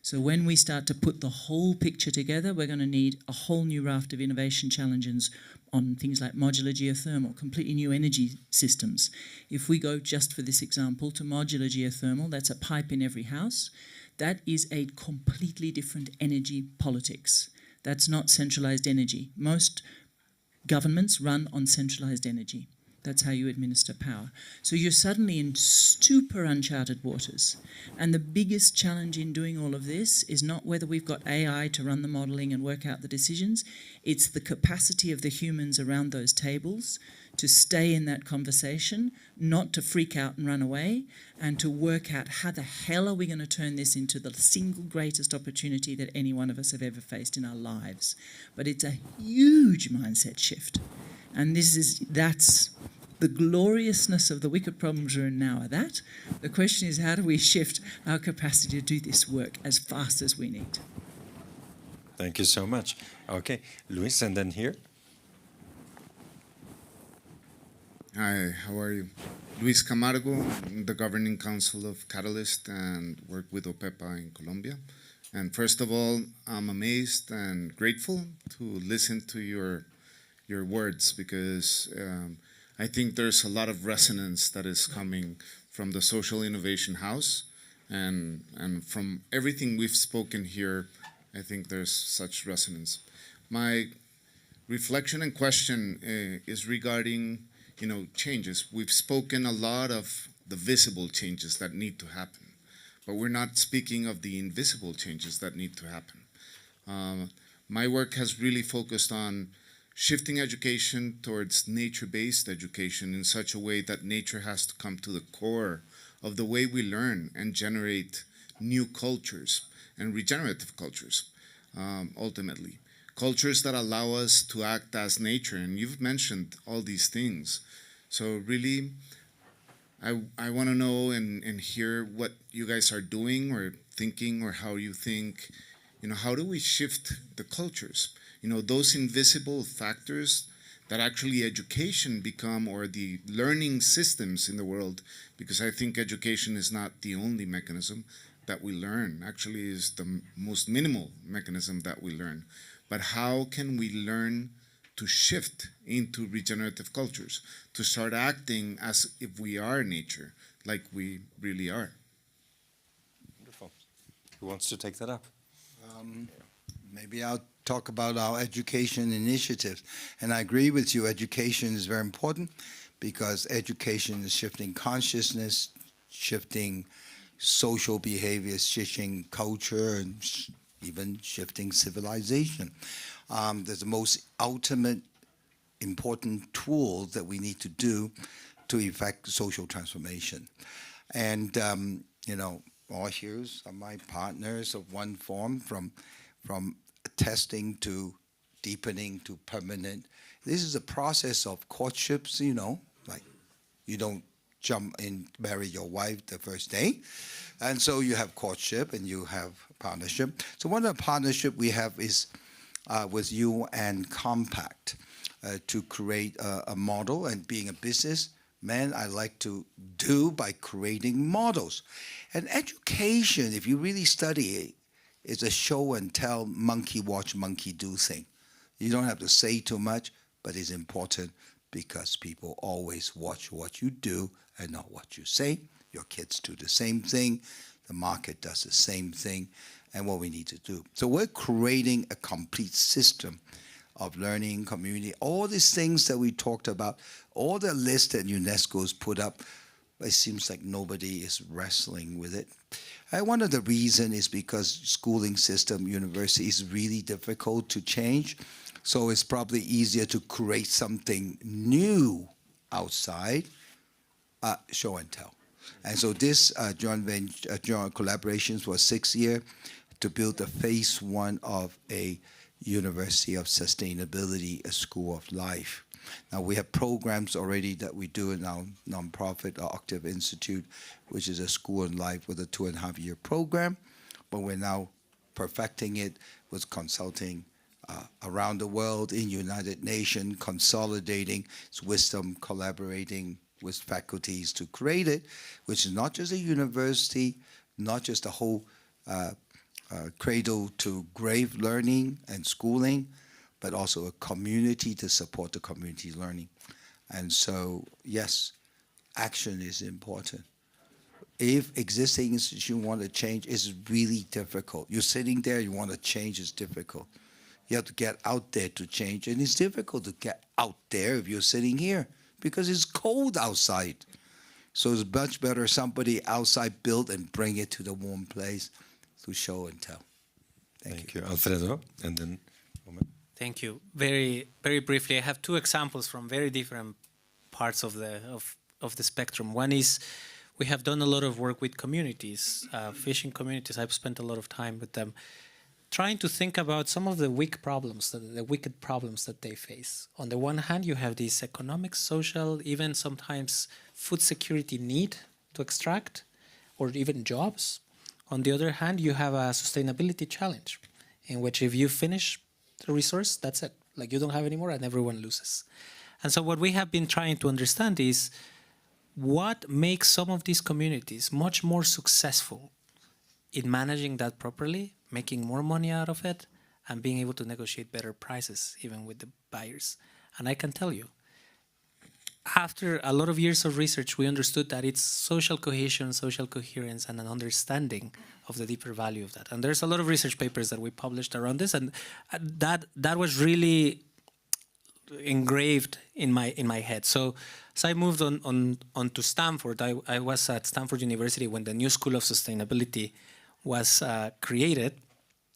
So when we start to put the whole picture together, we're going to need a whole new raft of innovation challenges on things like modular geothermal, completely new energy systems. If we go just for this example to modular geothermal, that's a pipe in every house. That is a completely different energy politics. That's not centralized energy. Most governments run on centralized energy. That's how you administer power. So you're suddenly in super uncharted waters. And the biggest challenge in doing all of this is not whether we've got AI to run the modeling and work out the decisions. It's the capacity of the humans around those tables to stay in that conversation, not to freak out and run away, and to work out how the hell are we going to turn this into the single greatest opportunity that any one of us have ever faced in our lives. But it's a huge mindset shift. And that's the gloriousness of the wicked problems we're in now are that. The question is, how do we shift our capacity to do this work as fast as we need? Thank you so much. Okay, Luis, and then here. Hi, how are you? Luis Camargo, I'm the Governing Council of Catalyst and work with OPEPA in Colombia. And first of all, I'm amazed and grateful to listen to your words because I think there's a lot of resonance that is coming from the Social Innovation House and from everything we've spoken here. I think there's such resonance. My reflection and question is regarding changes. We've spoken a lot of the visible changes that need to happen, but we're not speaking of the invisible changes that need to happen. My work has really focused on shifting education towards nature-based education in such a way that nature has to come to the core of the way we learn and generate new cultures and regenerative cultures, ultimately. Cultures that allow us to act as nature, and you've mentioned all these things. So really, I want to know and hear what you guys are doing or thinking, or how you think, how do we shift the cultures? Those invisible factors that actually education become, or the learning systems in the world, because I think education is not the only mechanism that we learn, actually is the most minimal mechanism that we learn. But how can we learn to shift into regenerative cultures, to start acting as if we are nature, like we really are? Wonderful. Who wants to take that up? Maybe I'll talk about our education initiatives. And I agree with you, education is very important because education is shifting consciousness, shifting social behaviors, shifting culture, and even shifting civilization. The most ultimate important tools that we need to do to effect social transformation. And, all here's are my partners of one form, from testing to deepening to permanent. This is a process of courtships, like you don't jump and marry your wife the first day. And so you have courtship and you have partnership. So one of the partnership we have is with you and Compact to create a model. And being a business man, I like to do by creating models. And education, if you really study it, is a show and tell, monkey watch, monkey do thing. You don't have to say too much, but it's important because people always watch what you do and not what you say. Your kids do the same thing. The market does the same thing, and what we need to do. So we're creating a complete system of learning, community, all these things that we talked about, all the lists that UNESCO's put up. It seems like nobody is wrestling with it. One of the reasons is because schooling system, university is really difficult to change. So it's probably easier to create something new outside, show and tell. And so this joint collaborations was 6 years to build the phase 1 of a University of Sustainability, a School of Life. Now we have programs already that we do in our nonprofit, Octave Institute, which is a school in life with a 2.5-year program, but we're now perfecting it with consulting around the world in United Nations, consolidating its wisdom, collaborating with faculties to create it, which is not just a university, not just a whole cradle to grave learning and schooling, but also a community to support the community learning. And so, yes, action is important. If existing institutions want to change, it's really difficult. You're sitting there, you want to change, it's difficult. You have to get out there to change, and it's difficult to get out there if you're sitting here because it's cold outside. So it's much better somebody outside build and bring it to the warm place to show and tell. Thank you. Alfredo, and then Poman. Thank you. Very, very briefly, I have 2 examples from very different parts of the spectrum. One is we have done a lot of work with communities, fishing communities. I've spent a lot of time with them, trying to think about some of the wicked problems that they face. On the one hand, you have this economic, social, even sometimes food security need to extract, or even jobs. On the other hand, you have a sustainability challenge, in which if you finish the resource, that's it. Like you don't have any more and everyone loses. And so what we have been trying to understand is what makes some of these communities much more successful in managing that properly, making more money out of it, and being able to negotiate better prices even with the buyers. And I can tell you, after a lot of years of research, we understood that it's social cohesion, social coherence, and an understanding of the deeper value of that. And there's a lot of research papers that we published around this, and that was really engraved in my head. So I moved on to Stanford. I was at Stanford University when the new School of Sustainability was created.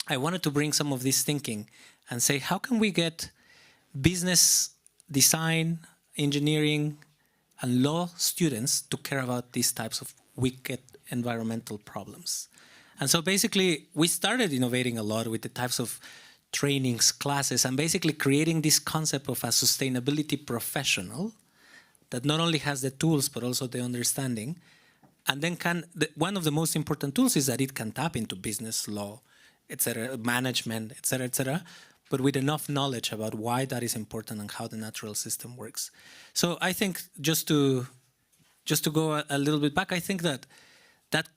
I wanted to bring some of this thinking and say, how can we get business, design, engineering, and law students to care about these types of wicked environmental problems? And so basically, we started innovating a lot with the types of trainings, classes, and basically creating this concept of a sustainability professional that not only has the tools, but also the understanding. And then one of the most important tools is that it can tap into business law, etc., management, etc., but with enough knowledge about why that is important and how the natural system works. So I think just to go a little bit back, I think that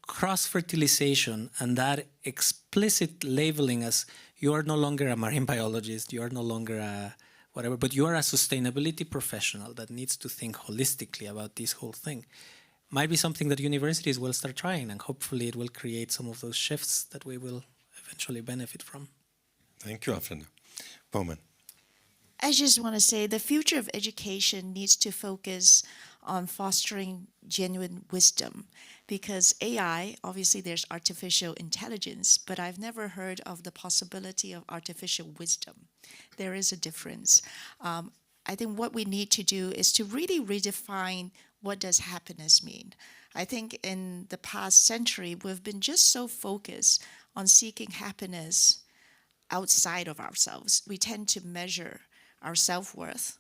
cross-fertilization and that explicit labeling as you are no longer a marine biologist, you are no longer a whatever, but you are a sustainability professional that needs to think holistically about this whole thing, might be something that universities will start trying, and hopefully it will create some of those shifts that we will eventually benefit from. Thank you, Alfredo. Poman. I just want to say the future of education needs to focus on fostering genuine wisdom, because AI, obviously there's artificial intelligence, but I've never heard of the possibility of artificial wisdom. There is a difference. I think what we need to do is to really redefine what does happiness mean. I think in the past century, we've been just so focused on seeking happiness outside of ourselves. We tend to measure our self-worth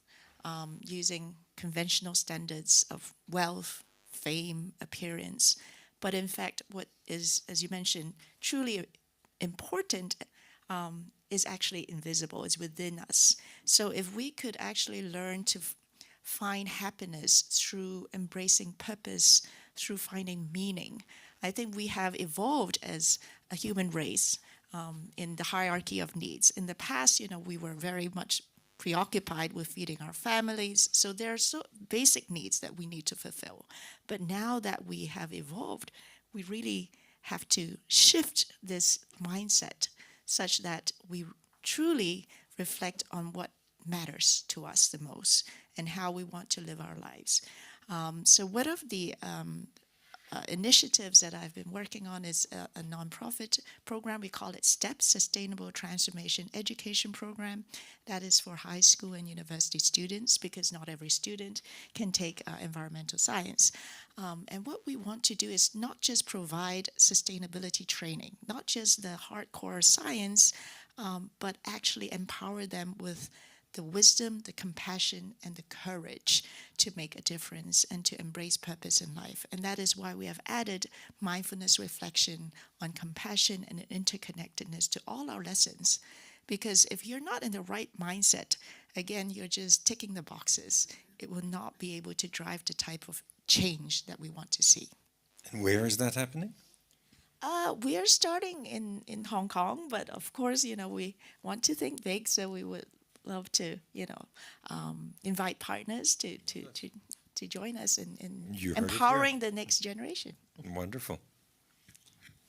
using conventional standards of wealth, fame, appearance. But in fact, what is, as you mentioned, truly important is actually invisible, is within us. So if we could actually learn to find happiness through embracing purpose, through finding meaning, I think we have evolved as a human race in the hierarchy of needs. In the past, we were very much preoccupied with feeding our families. So there are so basic needs that we need to fulfill. But now that we have evolved, we really have to shift this mindset such that we truly reflect on what matters to us the most and how we want to live our lives. So one of the initiatives that I've been working on is a nonprofit program. We call it STEP, Sustainable Transformation Education Program. That is for high school and university students, because not every student can take environmental science. And what we want to do is not just provide sustainability training, not just the hardcore science, but actually empower them with the wisdom, the compassion, and the courage to make a difference and to embrace purpose in life. And that is why we have added mindfulness reflection on compassion and interconnectedness to all our lessons. Because if you're not in the right mindset, again, you're just ticking the boxes. It will not be able to drive the type of change that we want to see. And where is that happening? We are starting in Hong Kong, but of course, we want to think big, so we would love to, invite partners to join us in empowering the next generation. Wonderful.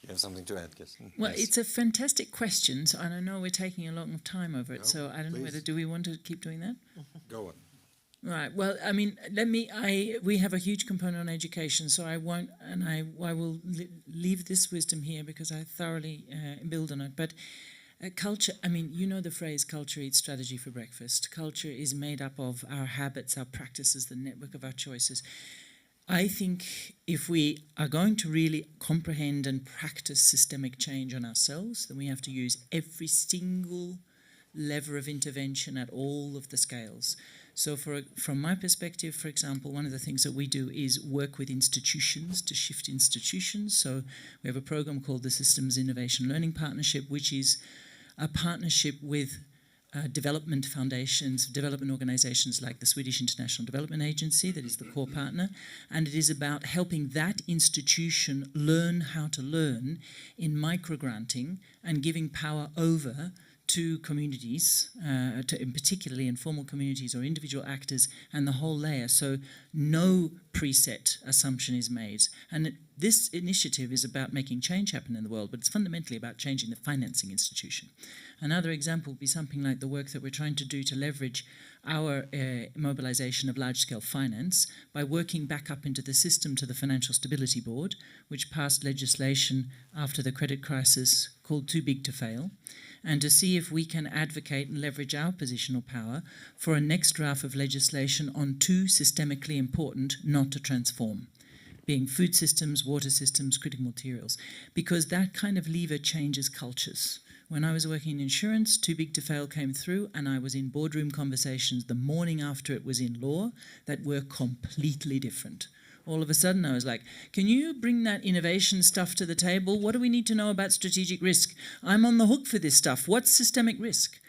You have something to add, Kirsten? Well, Yes. it's a fantastic question, so, and I know we're taking a long time over it, so I don't know whether, do we want to keep doing that? Go on. Right. Well, I mean, we have a huge component on education, so I won't, and I will leave this wisdom here because I thoroughly build on it. But culture, I mean, you know the phrase, culture eats strategy for breakfast. Culture is made up of our habits, our practices, the network of our choices. I think if we are going to really comprehend and practice systemic change on ourselves, then we have to use every single lever of intervention at all of the scales. So from my perspective, for example, one of the things that we do is work with institutions to shift institutions. So we have a program called the Systems Innovation Learning Partnership, which is a partnership with development foundations, development organizations like the Swedish International Development Agency, that is the core partner, and it is about helping that institution learn how to learn in microgranting and giving power over to communities, particularly informal communities or individual actors, and the whole layer. So no preset assumption is made. And this initiative is about making change happen in the world, but it's fundamentally about changing the financing institution. Another example would be something like the work that we're trying to do to leverage our mobilization of large-scale finance by working back up into the system to the Financial Stability Board, which passed legislation after the credit crisis called Too Big to Fail, and to see if we can advocate and leverage our positional power for a next draft of legislation on two systemically important not to transform, being food systems, water systems, critical materials, because that kind of lever changes cultures. When I was working in insurance, Too Big to Fail came through, and I was in boardroom conversations the morning after it was in law that were completely different. All of a sudden, I was like, can you bring that innovation stuff to the table? What do we need to know about strategic risk? I'm on the hook for this stuff. What's systemic risk?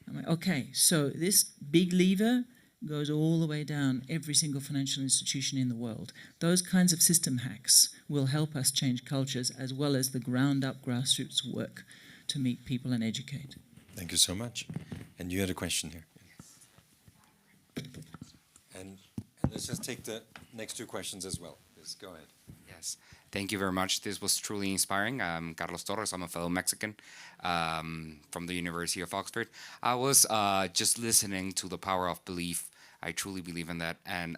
I'm like, okay, so this big lever goes all the way down every single financial institution in the world. Those kinds of system hacks will help us change cultures as well as the ground-up grassroots work to meet people and educate. Thank you so much. And you had a question here. And let's just take the next two questions as well. Please go ahead. Yes, thank you very much. This was truly inspiring. I'm Carlos Torres. I'm a fellow Mexican from the University of Oxford. I was just listening to the power of belief. I truly believe in that, and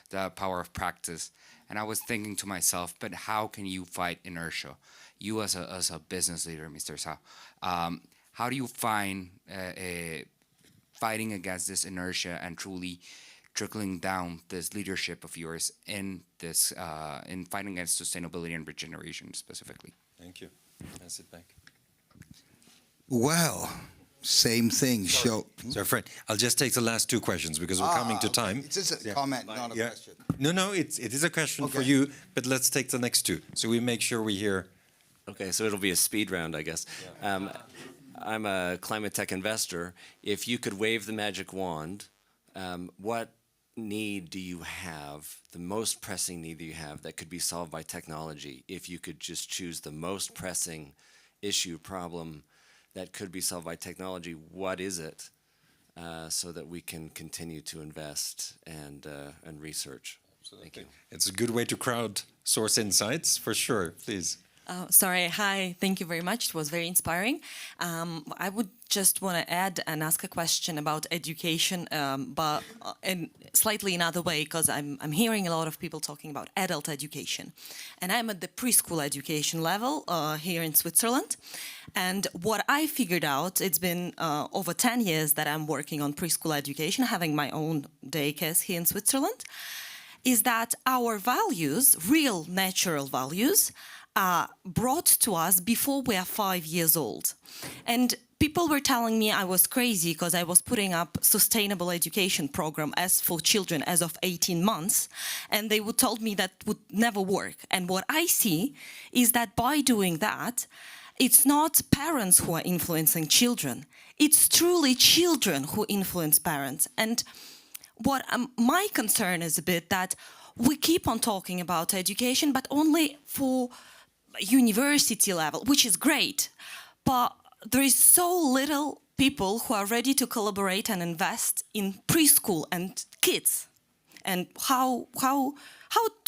the power of practice. And I was thinking to myself, but how can you fight inertia? You as a business leader, Mr. Tsao, how do you find fighting against this inertia and truly trickling down this leadership of yours in this in fighting against sustainability and regeneration specifically? Thank you. I'll sit back. Well, same thing. So, Fred, I'll just take the last two questions because we're coming to time. It's just a comment, not a question. No, it is a question for you, but let's take the next two so we make sure we hear. Okay, so it'll be a speed round, I guess. I'm a climate tech investor. If you could wave the magic wand, what need do you have, the most pressing need that you have that could be solved by technology? If you could just choose the most pressing issue, problem that could be solved by technology, what is it, so that we can continue to invest and research? Thank you. It's a good way to crowdsource insights, for sure. Please. Sorry, hi, thank you very much. It was very inspiring. I would just want to add and ask a question about education, but in slightly another way, because I'm hearing a lot of people talking about adult education. And I'm at the preschool education level here in Switzerland. And what I figured out, it's been over 10 years that I'm working on preschool education, having my own daycares here in Switzerland, is that our values, real natural values, are brought to us before we are 5 years old. And people were telling me I was crazy because I was putting up sustainable education program as for children as of 18 months. And they would told me that would never work. And what I see is that by doing that, it's not parents who are influencing children. It's truly children who influence parents. And what my concern is a bit that we keep on talking about education, but only for university level, which is great, but there is so little people who are ready to collaborate and invest in preschool and kids, and how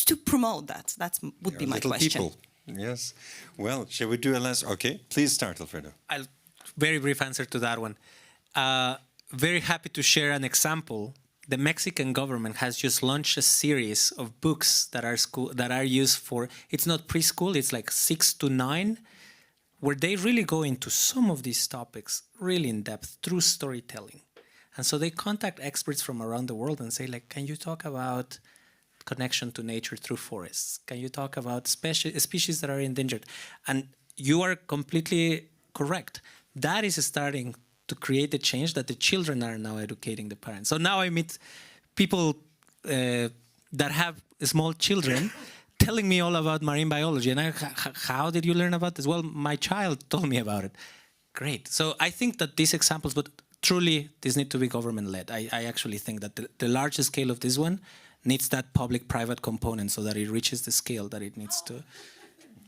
to promote that. That would be my question. People. Yes. Well, shall we do a last? Okay, please start, Alfredo. I'll very brief answer to that one. Very happy to share an example. The Mexican government has just launched a series of books that are used for, it's not preschool, it's like 6 to 9, where they really go into some of these topics really in depth through storytelling. And so they contact experts from around the world and say, like, can you talk about connection to nature through forests? Can you talk about species that are endangered? And you are completely correct. That is starting to create the change that the children are now educating the parents. So now I meet people that have small children telling me all about marine biology. And how did you learn about this? Well, my child told me about it. Great. So I think that these examples, but truly this need to be government-led. I actually think that the larger scale of this one needs that public-private component so that it reaches the scale that it needs to.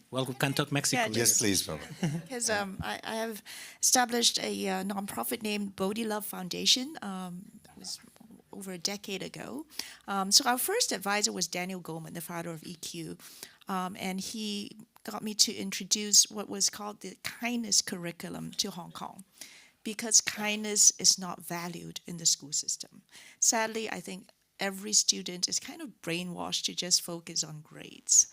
Well, we can talk Mexico. Yeah, yes, please, Poman. Because I have established a nonprofit named Bodhi Love Foundation. It was over a decade ago. So our first advisor was Daniel Goleman, the father of EQ. And he got me to introduce what was called the kindness curriculum to Hong Kong, because kindness is not valued in the school system. Sadly, I think every student is kind of brainwashed to just focus on grades.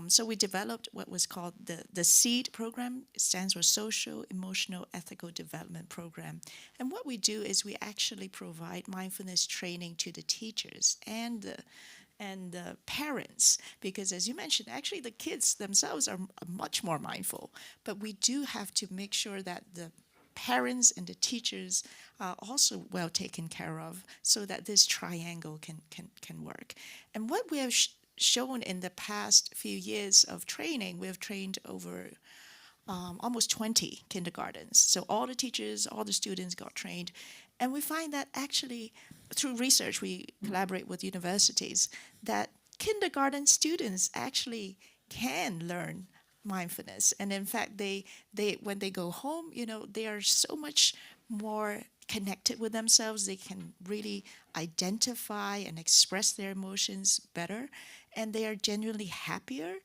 So we developed what was called the SEED program. It stands for Social, Emotional, Ethical Development Program. And what we do is we actually provide mindfulness training to the teachers and the parents, because as you mentioned, actually the kids themselves are much more mindful. But we do have to make sure that the parents and the teachers are also well taken care of, so that this triangle can work. And what we have shown in the past few years of training, we have trained over almost 20 kindergartens. So all the teachers, all the students got trained. And we find that actually, through research, we collaborate with universities, that kindergarten students actually can learn mindfulness. And in fact, they when they go home, they are so much more connected with themselves. They can really identify and express their emotions better, and they are genuinely happier,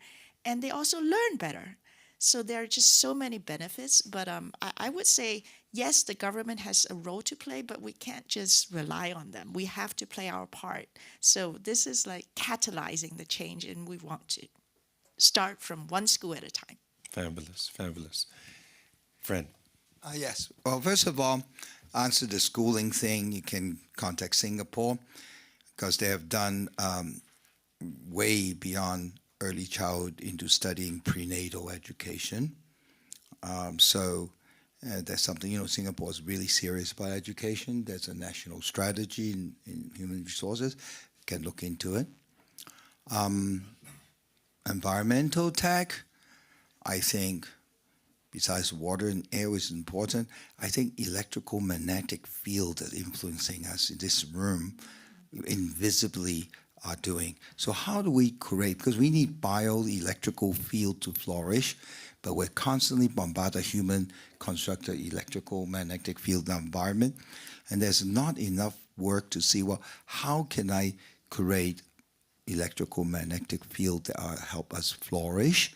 and they also learn better. So there are just so many benefits. But I would say, yes, the government has a role to play, but we can't just rely on them. We have to play our part. So this is like catalyzing the change, and we want to start from one school at a time. Fabulous, fabulous. Fred. Yes. Well, first of all, answer the schooling thing, you can contact Singapore because they have done way beyond early childhood into studying prenatal education. So that's something, Singapore is really serious about education. There's a national strategy in human resources. You can look into it. Environmental tech, I think, besides water and air is important, I think electrical magnetic field that influencing us in this room invisibly are doing. So how do we create, because we need bioelectrical field to flourish, but we're constantly bombarded human constructed electrical magnetic field environment, and there's not enough work to see, well, how can I create electrical magnetic field that help us flourish,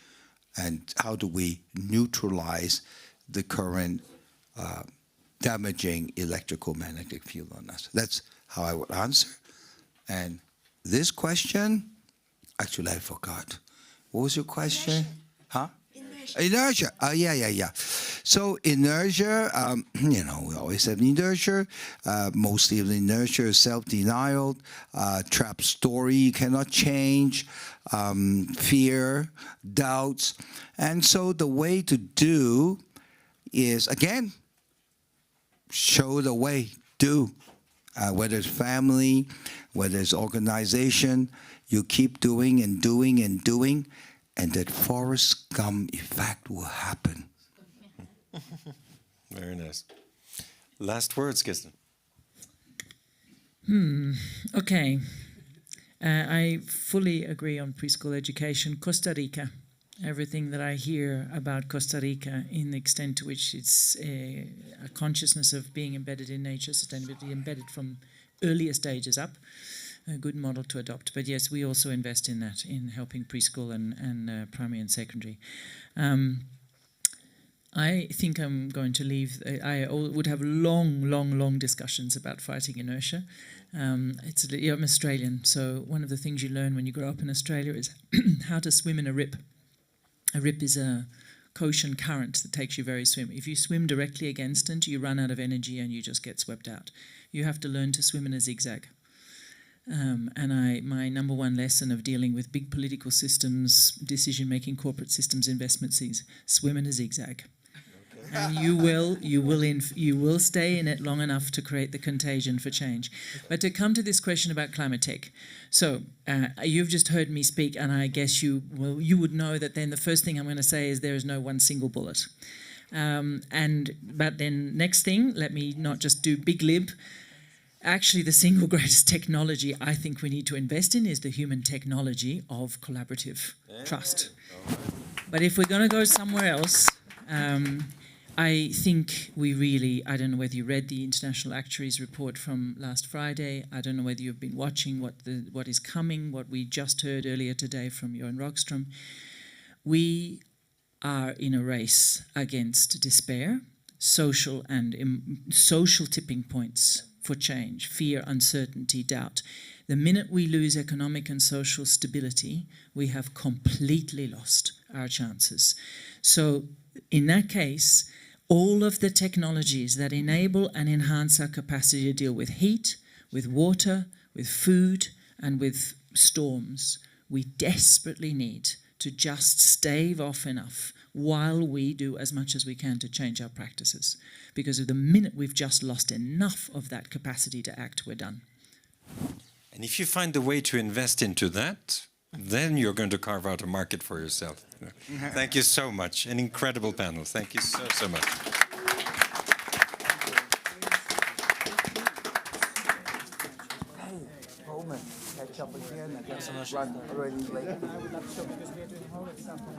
and how do we neutralize the current damaging electrical magnetic field on us? That's how I would answer. And this question, actually I forgot. What was your question? Huh? Inertia. Yeah. So inertia, we always have inertia. Mostly of the inertia is self-denial, trap story you cannot change, fear, doubts. And so the way to do is, again, show the way, do. Whether it's family, whether it's organization, you keep doing and doing and doing, and that Forrest Gump effect will happen. Very nice. Last words, Kirsten. Okay. I fully agree on preschool education. Costa Rica. Everything that I hear about Costa Rica in the extent to which it's a consciousness of being embedded in nature, sustainability embedded from earlier stages up, a good model to adopt. But yes, we also invest in that, in helping preschool and primary and secondary. I think I'm going to leave. I would have long discussions about fighting inertia. I'm Australian, so one of the things you learn when you grow up in Australia is how to swim in a rip. A rip is a ocean current that takes you very swim. If you swim directly against it, you run out of energy and you just get swept out. You have to learn to swim in a zigzag. My number one lesson of dealing with big political systems, decision-making, corporate systems, investments is swim in a zigzag. And you will stay in it long enough to create the contagion for change. But to come to this question about climate tech, so you've just heard me speak, and I guess you would know that then the first thing I'm going to say is there is no one single bullet. But then next thing, let me not just do big lib. Actually, the single greatest technology I think we need to invest in is the human technology of collaborative trust. But if we're going to go somewhere else, I think I don't know whether you read the International Actuaries report from last Friday. I don't know whether you've been watching what is coming, what we just heard earlier today from Giron Rockstrom. We are in a race against despair, social tipping points for change, fear, uncertainty, doubt. The minute we lose economic and social stability, we have completely lost our chances. So in that case, all of the technologies that enable and enhance our capacity to deal with heat, with water, with food, and with storms, we desperately need to just stave off enough while we do as much as we can to change our practices. Because of the minute we've just lost enough of that capacity to act, we're done. And if you find a way to invest into that, then you're going to carve out a market for yourself. Thank you so much. An incredible panel. Thank you so much. Poman, catch up again. I guess I'm run already late. I would love to, because we are doing whole at some point.